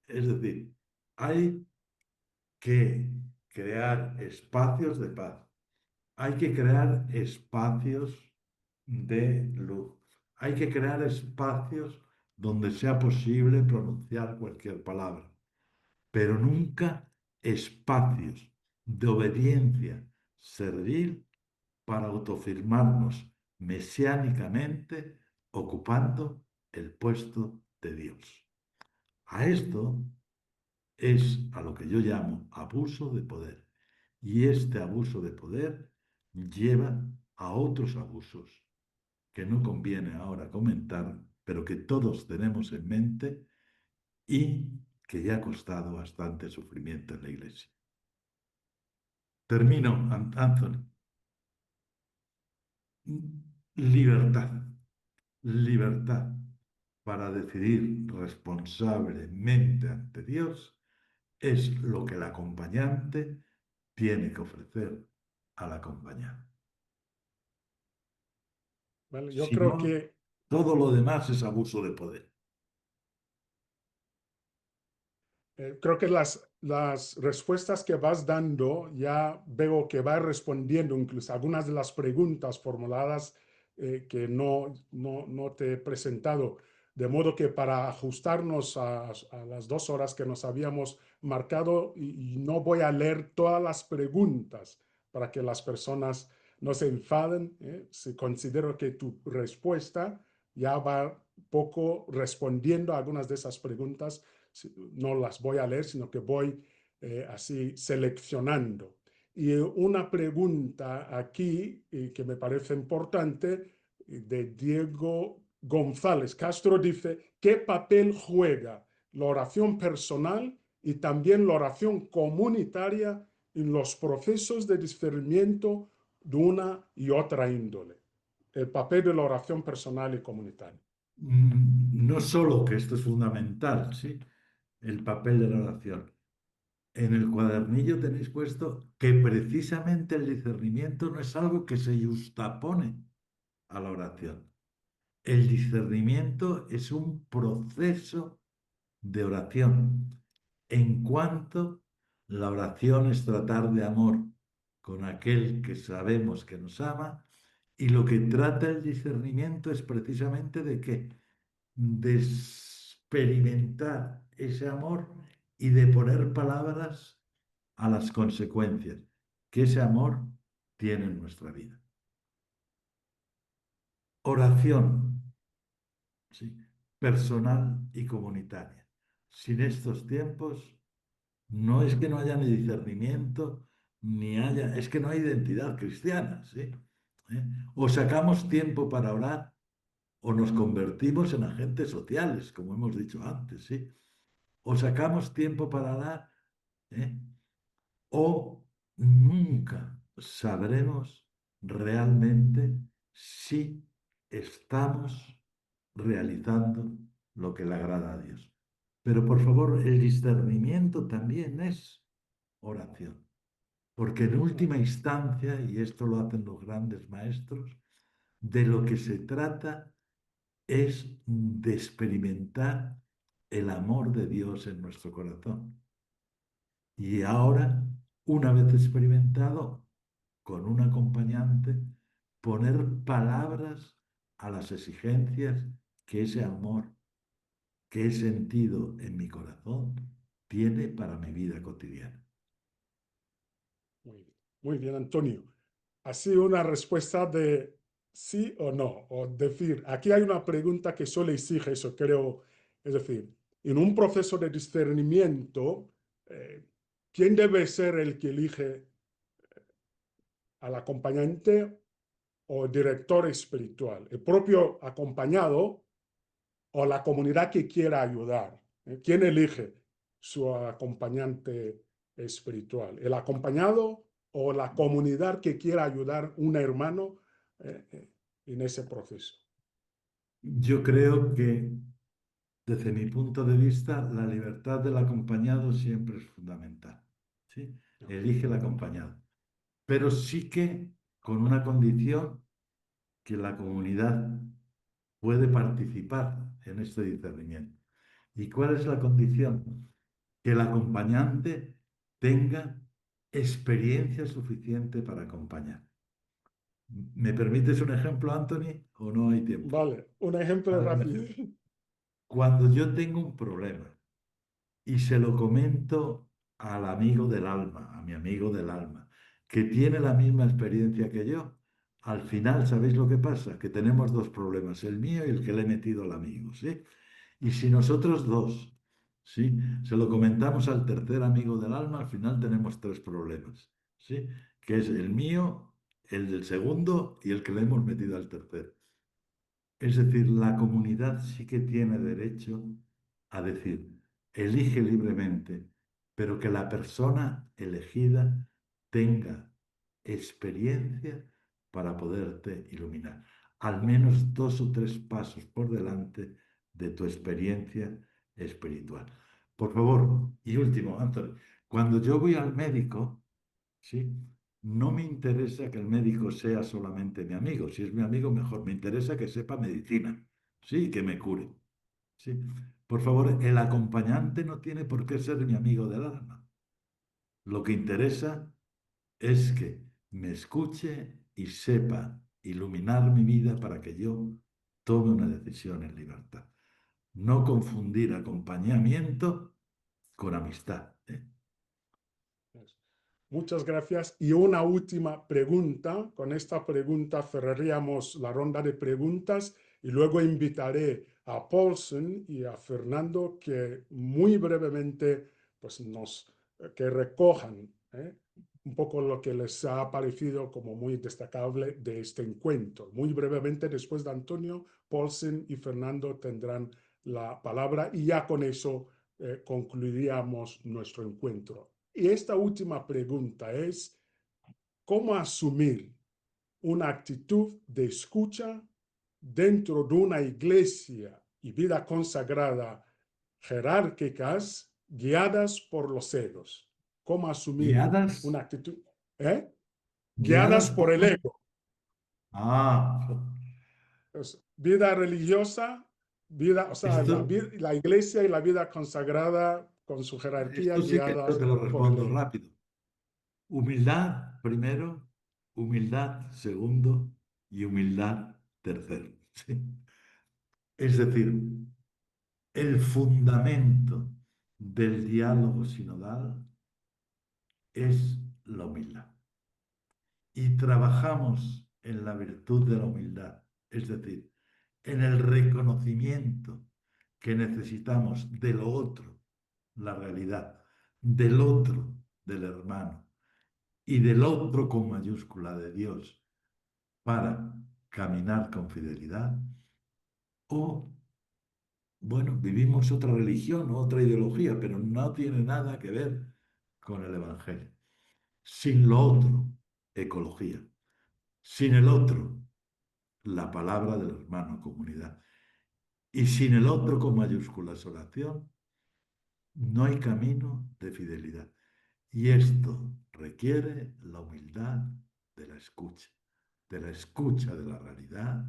Es decir, hay que crear espacios de paz. Hay que crear espacios de luz. Hay que crear espacios donde sea posible pronunciar cualquier palabra, pero nunca espacios de obediencia servil para autofirmarnos mesiánicamente ocupando el puesto de Dios. A esto es a lo que yo llamo abuso de poder. Y este abuso de poder lleva a otros abusos que no conviene ahora comentar, pero que todos tenemos en mente y que ya ha costado bastante sufrimiento en la Iglesia. Termino, Anthony. Libertad. Libertad para decidir responsablemente ante Dios es lo que el acompañante tiene que ofrecer al acompañado.
Vale, yo
Si
creo
no,
que
todo lo demás es abuso de poder.
creo que las respuestas que vas dando ya veo que vas respondiendo incluso algunas de las preguntas formuladas que no te he presentado. De modo que para ajustarnos a las 2 horas que nos habíamos marcado, y no voy a leer todas las preguntas para que las personas no se enfaden, si considero que tu respuesta ya va poco respondiendo a algunas de esas preguntas, no las voy a leer, sino que voy así seleccionando. Y una pregunta aquí que me parece importante de Diego González Castro dice, ¿qué papel juega la oración personal y también la oración comunitaria en los procesos de discernimiento de una y otra índole? El papel de la oración personal y comunitaria.
No solo que esto es fundamental, ¿sí? El papel de la oración. En el cuadernillo tenéis puesto que precisamente el discernimiento no es algo que se justapone a la oración. El discernimiento es un proceso de oración en cuanto La oración es tratar de amor con aquel que sabemos que nos ama, y lo que trata el discernimiento es precisamente de qué, de experimentar ese amor y de poner palabras a las consecuencias que ese amor tiene en nuestra vida. Oración, ¿sí?, personal y comunitaria. Sin estos tiempos, no es que no haya ni discernimiento, ni haya, es que no hay identidad cristiana, ¿sí? O sacamos tiempo para orar, o nos convertimos en agentes sociales, como hemos dicho antes, ¿sí? O sacamos tiempo para orar, ¿eh?, o nunca sabremos realmente si estamos realizando lo que le agrada a Dios. Pero por favor, el discernimiento también es oración. Porque en última instancia, y esto lo hacen los grandes maestros, de lo que se trata es de experimentar el amor de Dios en nuestro corazón. Y ahora, una vez experimentado, con un acompañante, poner palabras a las exigencias que ese amor que he sentido en mi corazón tiene para mi vida cotidiana.
Muy bien, Antonio. Ha sido una respuesta de sí o no, o decir, aquí hay una pregunta que solo exige eso, creo, es decir, en un proceso de discernimiento, ¿quién debe ser el que elige al acompañante o director espiritual? ¿El propio acompañado o la comunidad que quiera ayudar? ¿Quién elige su acompañante espiritual? ¿El acompañado o la comunidad que quiera ayudar a un hermano en ese proceso?
Yo creo que, desde mi punto de vista, la libertad del acompañado siempre es fundamental, ¿sí? Elige el acompañado. Pero sí que con una condición, que la comunidad puede participar en este discernimiento. ¿Y cuál es la condición? Que el acompañante tenga experiencia suficiente para acompañar. ¿Me permites un ejemplo, Anthony, o no hay tiempo?
Vale, un ejemplo rápido.
Cuando yo tengo un problema y se lo comento al amigo del alma, a mi amigo del alma, que tiene la misma experiencia que yo, al final, ¿sabéis lo que pasa? Que tenemos dos problemas, el mío y el que le he metido al amigo, ¿sí? Y si nosotros dos, ¿sí?, se lo comentamos al tercer amigo del alma, al final tenemos tres problemas, ¿sí?, que es el mío, el del segundo y el que le hemos metido al tercero. Es decir, la comunidad sí que tiene derecho a decir, elige libremente, pero que la persona elegida tenga experiencia para poderte iluminar. Al menos 2 o 3 pasos por delante de tu experiencia espiritual. Por favor, y último, Anthony, cuando yo voy al médico, ¿sí?, no me interesa que el médico sea solamente mi amigo. Si es mi amigo, mejor. Me interesa que sepa medicina, sí, que me cure, sí. Por favor, el acompañante no tiene por qué ser mi amigo del alma. Lo que interesa es que me escuche y sepa iluminar mi vida para que yo tome una decisión en libertad. No confundir acompañamiento con amistad, ¿eh?
Muchas gracias. Y una última pregunta. Con esta pregunta cerraríamos la ronda de preguntas y luego invitaré a Paulsen y a Fernando que muy brevemente pues que recojan un poco lo que les ha parecido como muy destacable de este encuentro. Muy brevemente, después de Antonio, Paulsen y Fernando tendrán la palabra y ya con eso concluiríamos nuestro encuentro. Y esta última pregunta es, ¿cómo asumir una actitud de escucha dentro de una iglesia y vida consagrada jerárquicas guiadas por los egos? ¿Cómo asumir
Guiadas,
una actitud?
guiadas
Guiadas por
por...
el ego.
Ah,
Pues, vida religiosa, vida, o sea,
esto,
la iglesia y la vida consagrada con su jerarquía
Esto sí que
guiada
yo te lo
por
respondo
el...
rápido. Humildad primero, humildad segundo y humildad tercero. ¿Sí? Es decir, el fundamento del diálogo sinodal es la humildad. Y trabajamos en la virtud de la humildad, es decir, en el reconocimiento que necesitamos de lo otro, la realidad, del otro, del hermano, y del otro con mayúscula de Dios, para caminar con fidelidad, o, bueno, vivimos otra religión, otra ideología, pero no tiene nada que ver con el Evangelio. Sin lo otro, ecología. Sin el otro, la palabra del hermano, comunidad. Y sin el otro con mayúsculas, oración, no hay camino de fidelidad. Y esto requiere la humildad de la escucha de la realidad,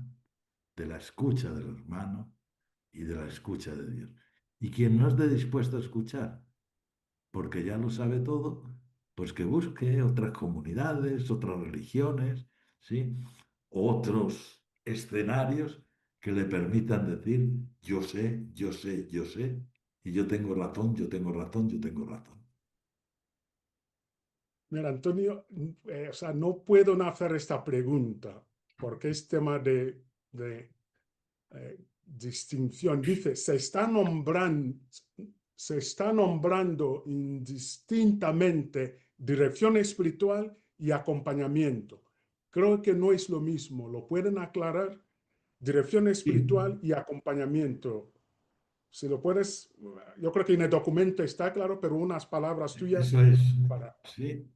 de la escucha del hermano y de la escucha de Dios. Y quien no esté dispuesto a escuchar, porque ya lo sabe todo, pues que busque otras comunidades, otras religiones, ¿sí? Otros escenarios que le permitan decir, yo sé, yo sé, yo sé, y yo tengo razón, yo tengo razón, yo tengo razón.
Mira, Antonio, o sea, no puedo no hacer esta pregunta porque es tema de distinción. Dice, se está nombrando indistintamente dirección espiritual y acompañamiento. Creo que no es lo mismo. ¿Lo pueden aclarar? Dirección espiritual y acompañamiento. Si lo puedes, yo creo que en el documento está claro, pero unas palabras tuyas
Eso es,
para...
sí.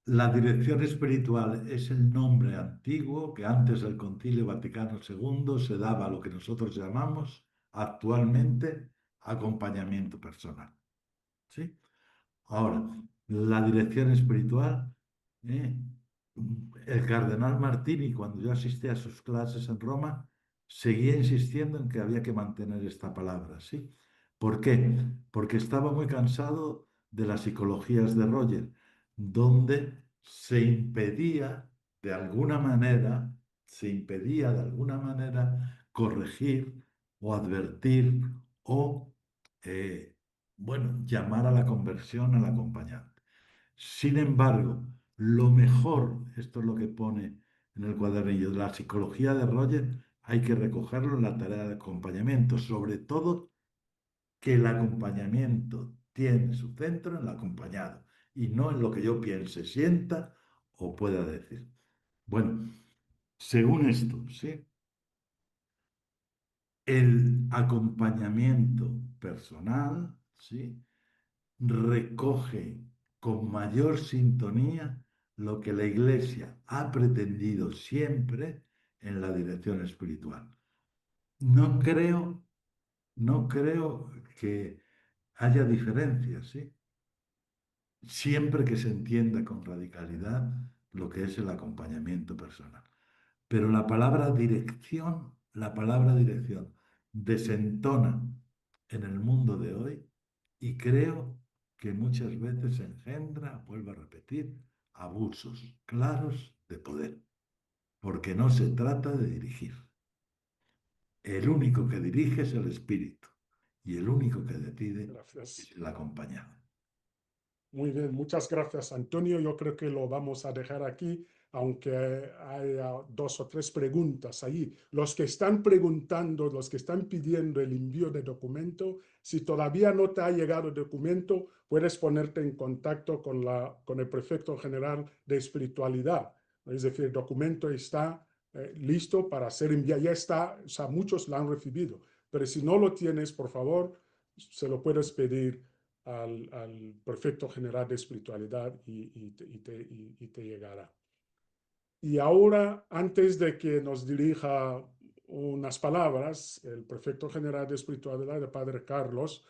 La dirección espiritual es el nombre antiguo que antes del Concilio Vaticano II se daba a lo que nosotros llamamos actualmente acompañamiento personal. ¿Sí? Ahora, la dirección espiritual, ¿eh? El cardenal Martini, cuando yo asistí a sus clases en Roma, seguía insistiendo en que había que mantener esta palabra, ¿sí? ¿Por qué? Porque estaba muy cansado de las psicologías de Roger, donde se impedía de alguna manera corregir o advertir o bueno, llamar a la conversión al acompañante. Sin embargo, lo mejor, esto es lo que pone en el cuadernillo de la psicología de Roger, hay que recogerlo en la tarea de acompañamiento, sobre todo que el acompañamiento tiene su centro en el acompañado y no en lo que yo piense, sienta o pueda decir. Bueno, según esto, ¿sí? El acompañamiento personal, ¿sí? Recoge con mayor sintonía lo que la Iglesia ha pretendido siempre en la dirección espiritual. No creo que haya diferencias, ¿sí? Siempre que se entienda con radicalidad lo que es el acompañamiento personal. Pero la palabra dirección desentona en el mundo de hoy y creo que muchas veces engendra, vuelvo a repetir, abusos claros de poder, porque no se trata de dirigir. El único que dirige es el espíritu y el único que decide
Gracias.
es el acompañado.
Muy bien, muchas gracias, Antonio. Yo creo que lo vamos a dejar aquí, aunque haya 2 o 3 preguntas ahí. Los que están preguntando, los que están pidiendo el envío de documento, si todavía no te ha llegado el documento, puedes ponerte en contacto con el prefecto general de espiritualidad. Es decir, el documento está listo para ser enviado. Ya está, o sea, muchos lo han recibido. Pero si no lo tienes, por favor, se lo puedes pedir al prefecto general de espiritualidad y te llegará. Y ahora, antes de que nos dirija unas palabras, el prefecto general de espiritualidad, el padre Carlos,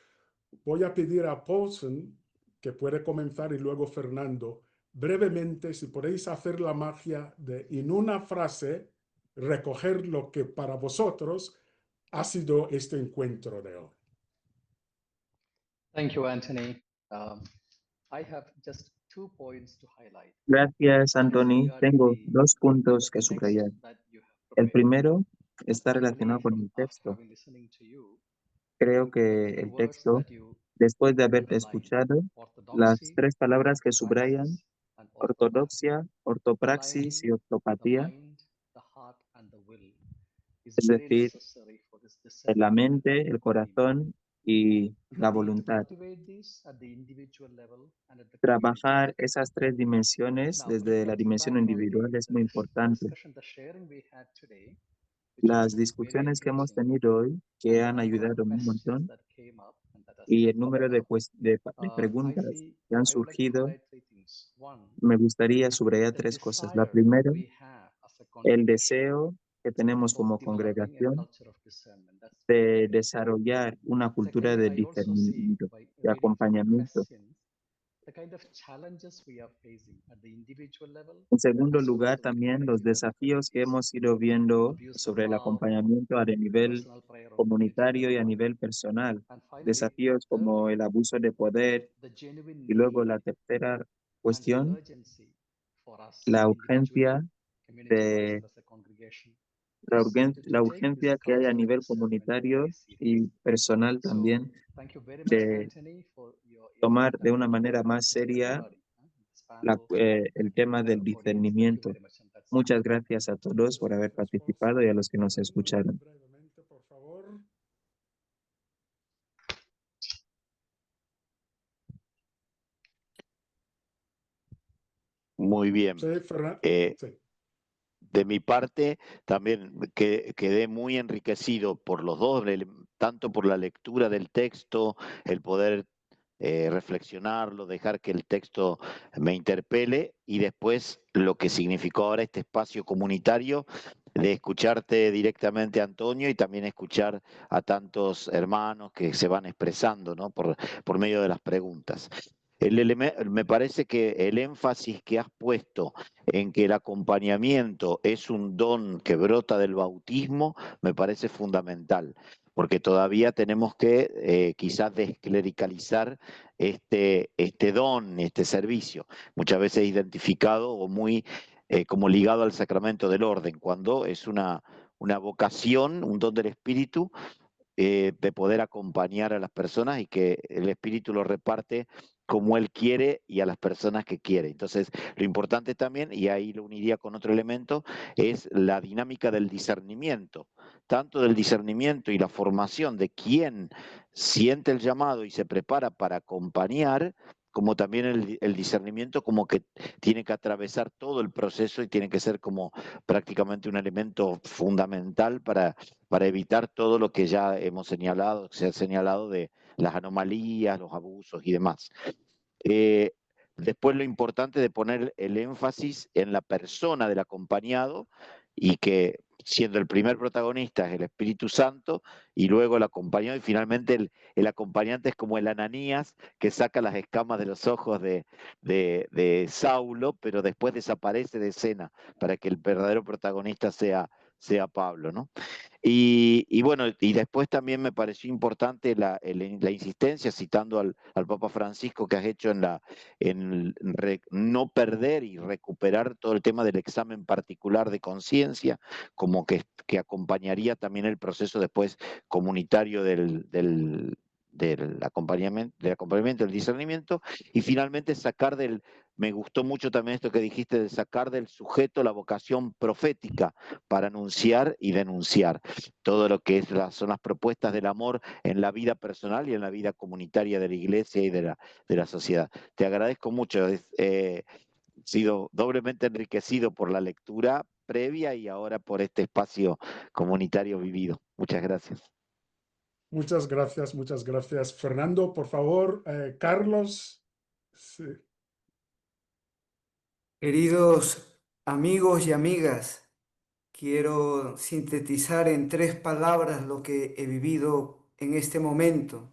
voy a pedir a Paulsen que puede comenzar y luego Fernando, brevemente, si podéis hacer la magia de, en una frase, recoger lo que para vosotros ha sido este encuentro de hoy.
Thank you, Anthony. I have just 2 points to highlight.
Gracias, Anthony.
Regarding
Tengo
the-
2 puntos que
the text
subrayar.
that you have
El
prepared.
primero está
Anthony,
relacionado con el
after
texto.
having listening to you,
Creo que
the
el
words
texto,
that you
después de haberte
underline,
escuchado, las
orthodoxy,
3 palabras que subrayan,
orthopraxis, and orthopraxis,
ortodoxia, ortopraxis y
aligning the
ortopatía,
mind, the heart, and the will, is
es
very
decir,
necessary for this
la
discernment
mente, el
and
corazón y la
we need to
voluntad.
cultivate this at the individual level and at the community
Trabajar
level.
esas 3 dimensiones
Now,
desde la
reflecting
dimensión
back on
individual es muy
the
importante.
discussion, the sharing we had today, which
Las
was very
discusiones que hemos
enriching,
tenido hoy,
and
que
the
han
number of
ayudado un
questions
montón,
that came up and that has
y el
been
número
brought up,
de
I
preguntas
feel
que han
I would like to
surgido,
highlight 3 things. One,
me gustaría subrayar
the
3 cosas. La
desire
primera,
we have as a
el
congregation
deseo que tenemos
of
como
developing a
congregación
culture of discernment. That's very
de
important.
desarrollar una cultura
Secondly,
de
I also see
discernimiento,
by
de
reading through the
acompañamiento.
questions, the kind of challenges we are facing at the individual level.
En segundo
as well as
lugar,
the
también los
collective level
desafíos que
communities.
hemos ido viendo
Abuse of
sobre el
power,
acompañamiento a nivel
personal prayer or community
comunitario y a
level.
nivel personal.
And finally,
Desafíos como el
thirdly,
abuso de poder.
the genuine
Y luego
need
la tercera
and the
cuestión,
urgency for us
la
individually,
urgencia
community-wise,
de
and as a congregation to
la
take
urgencia
this
que hay a
culture of
nivel
discernment
comunitario
very serious.
y personal
So,
también
thank you very much,
de
Anthony, for your
tomar
effort
de
and
una
your
manera
work
más
and to
seria
everybody, this panel,
el tema
and
del
our audience. Thank you
discernimiento.
very much, and that's it.
Muchas gracias a todos por haber
Gracias,
participado y a los que nos
Fernando.
escucharon.
Brevemente, por favor.
Muy bien.
Sí, Fernando. Sí.
De mi parte, también quedé muy enriquecido por los dos, tanto por la lectura del texto, el poder reflexionarlo, dejar que el texto me interpele y después lo que significó ahora este espacio comunitario de escucharte directamente, Antonio, y también escuchar a tantos hermanos que se van expresando, ¿no? por medio de las preguntas. Me parece que el énfasis que has puesto en que el acompañamiento es un don que brota del bautismo me parece fundamental, porque todavía tenemos que quizás desclericalizar este don, este servicio, muchas veces identificado o muy como ligado al sacramento del orden, cuando es una vocación, un don del Espíritu, de poder acompañar a las personas y que el Espíritu lo reparte como Él quiere y a las personas que quiere. Entonces, lo importante también, y ahí lo uniría con otro elemento, es la dinámica del discernimiento, tanto del discernimiento y la formación de quien siente el llamado y se prepara para acompañar, como también el discernimiento como que tiene que atravesar todo el proceso y tiene que ser como prácticamente un elemento fundamental para evitar todo lo que ya hemos señalado, se ha señalado de las anomalías, los abusos y demás. Después lo importante de poner el énfasis en la persona del acompañado y que siendo el primer protagonista es el Espíritu Santo y luego el acompañado y finalmente el acompañante es como el Ananías que saca las escamas de los ojos de Saulo, pero después desaparece de escena para que el verdadero protagonista sea Pablo, ¿no? Y bueno, y después también me pareció importante la insistencia, citando al Papa Francisco, que has hecho en no perder y recuperar todo el tema del examen particular de conciencia, como que acompañaría también el proceso después comunitario del acompañamiento, del discernimiento, y finalmente me gustó mucho también esto que dijiste, de sacar del sujeto la vocación profética para anunciar y denunciar todo lo que son las propuestas del amor en la vida personal y en la vida comunitaria de la iglesia y de la sociedad. Te agradezco mucho, he sido doblemente enriquecido por la lectura previa y ahora por este espacio comunitario vivido. Muchas gracias.
Muchas gracias. Fernando, por favor, Carlos. Sí.
Queridos amigos y amigas, quiero sintetizar en 3 palabras lo que he vivido en este momento.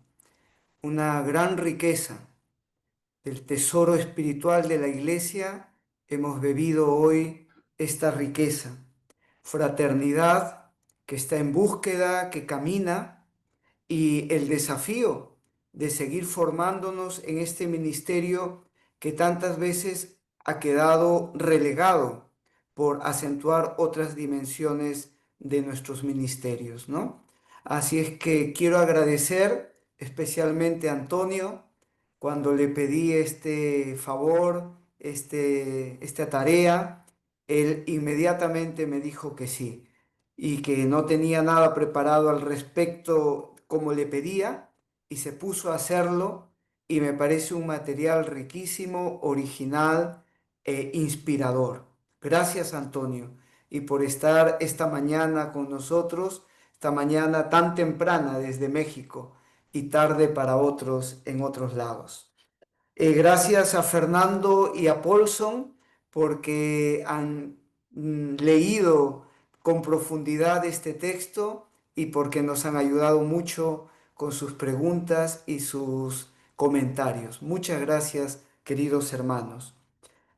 Una gran riqueza del tesoro espiritual de la Iglesia. Hemos bebido hoy esta riqueza. Fraternidad que está en búsqueda, que camina, y el desafío de seguir formándonos en este ministerio que tantas veces ha quedado relegado por acentuar otras dimensiones de nuestros ministerios, ¿no? Así es que quiero agradecer especialmente a Antonio cuando le pedí este favor, esta tarea. Él inmediatamente me dijo que sí y que no tenía nada preparado al respecto como le pedía y se puso a hacerlo y me parece un material riquísimo, original e inspirador. Gracias, Antonio, y por estar esta mañana con nosotros, esta mañana tan temprana desde México y tarde para otros en otros lados. Gracias a Fernando y a Paulson porque han leído con profundidad este texto y porque nos han ayudado mucho con sus preguntas y sus comentarios. Muchas gracias, queridos hermanos.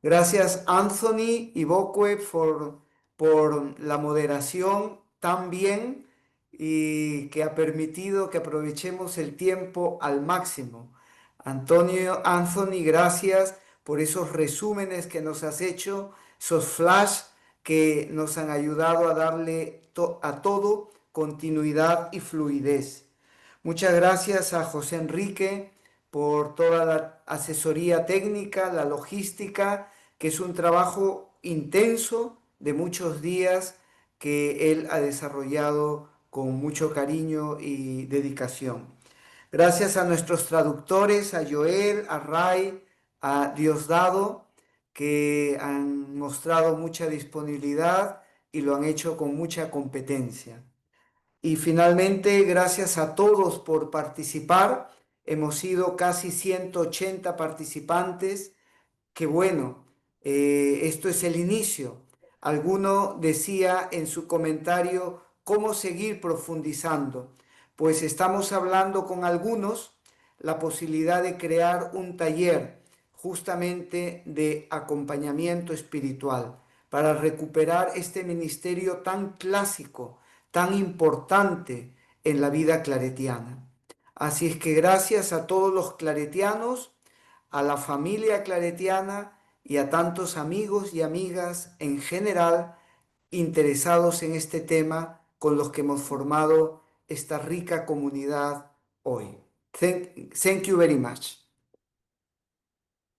Gracias Anthony y Bocue por la moderación tan bien y que ha permitido que aprovechemos el tiempo al máximo. Anthony, gracias por esos resúmenes que nos has hecho, esos flash que nos han ayudado a darle a todo continuidad y fluidez. Muchas gracias a José Enrique por toda la asesoría técnica, la logística, que es un trabajo intenso de muchos días que él ha desarrollado con mucho cariño y dedicación. Gracias a nuestros traductores, a Joel, a Ray, a Diosdado, que han mostrado mucha disponibilidad y lo han hecho con mucha competencia. Y finalmente, gracias a todos por participar. Hemos sido casi 180 participantes. Qué bueno, esto es el inicio. Alguno decía en su comentario cómo seguir profundizando. Pues estamos hablando con algunos la posibilidad de crear un taller justamente de acompañamiento espiritual para recuperar este ministerio tan clásico, tan importante en la vida claretiana. Así es que gracias a todos los claretianos, a la familia claretiana y a tantos amigos y amigas en general interesados en este tema con los que hemos formado esta rica comunidad hoy. Thank you very much.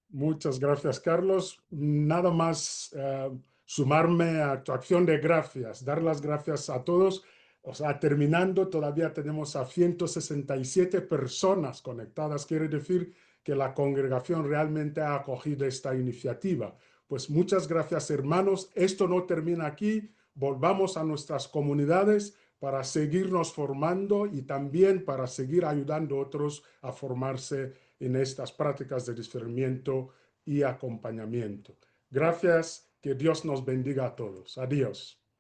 Muchas gracias, Carlos. Nada más sumarme a tu acción de gracias, dar las gracias a todos. O sea, terminando, todavía tenemos a 167 personas conectadas. Quiere decir que la congregación realmente ha acogido esta iniciativa. Pues muchas gracias, hermanos. Esto no termina aquí. Volvamos a nuestras comunidades para seguirnos formando y también para seguir ayudando a otros a formarse en estas prácticas de discernimiento y acompañamiento. Gracias, que Dios nos bendiga a todos. Adiós.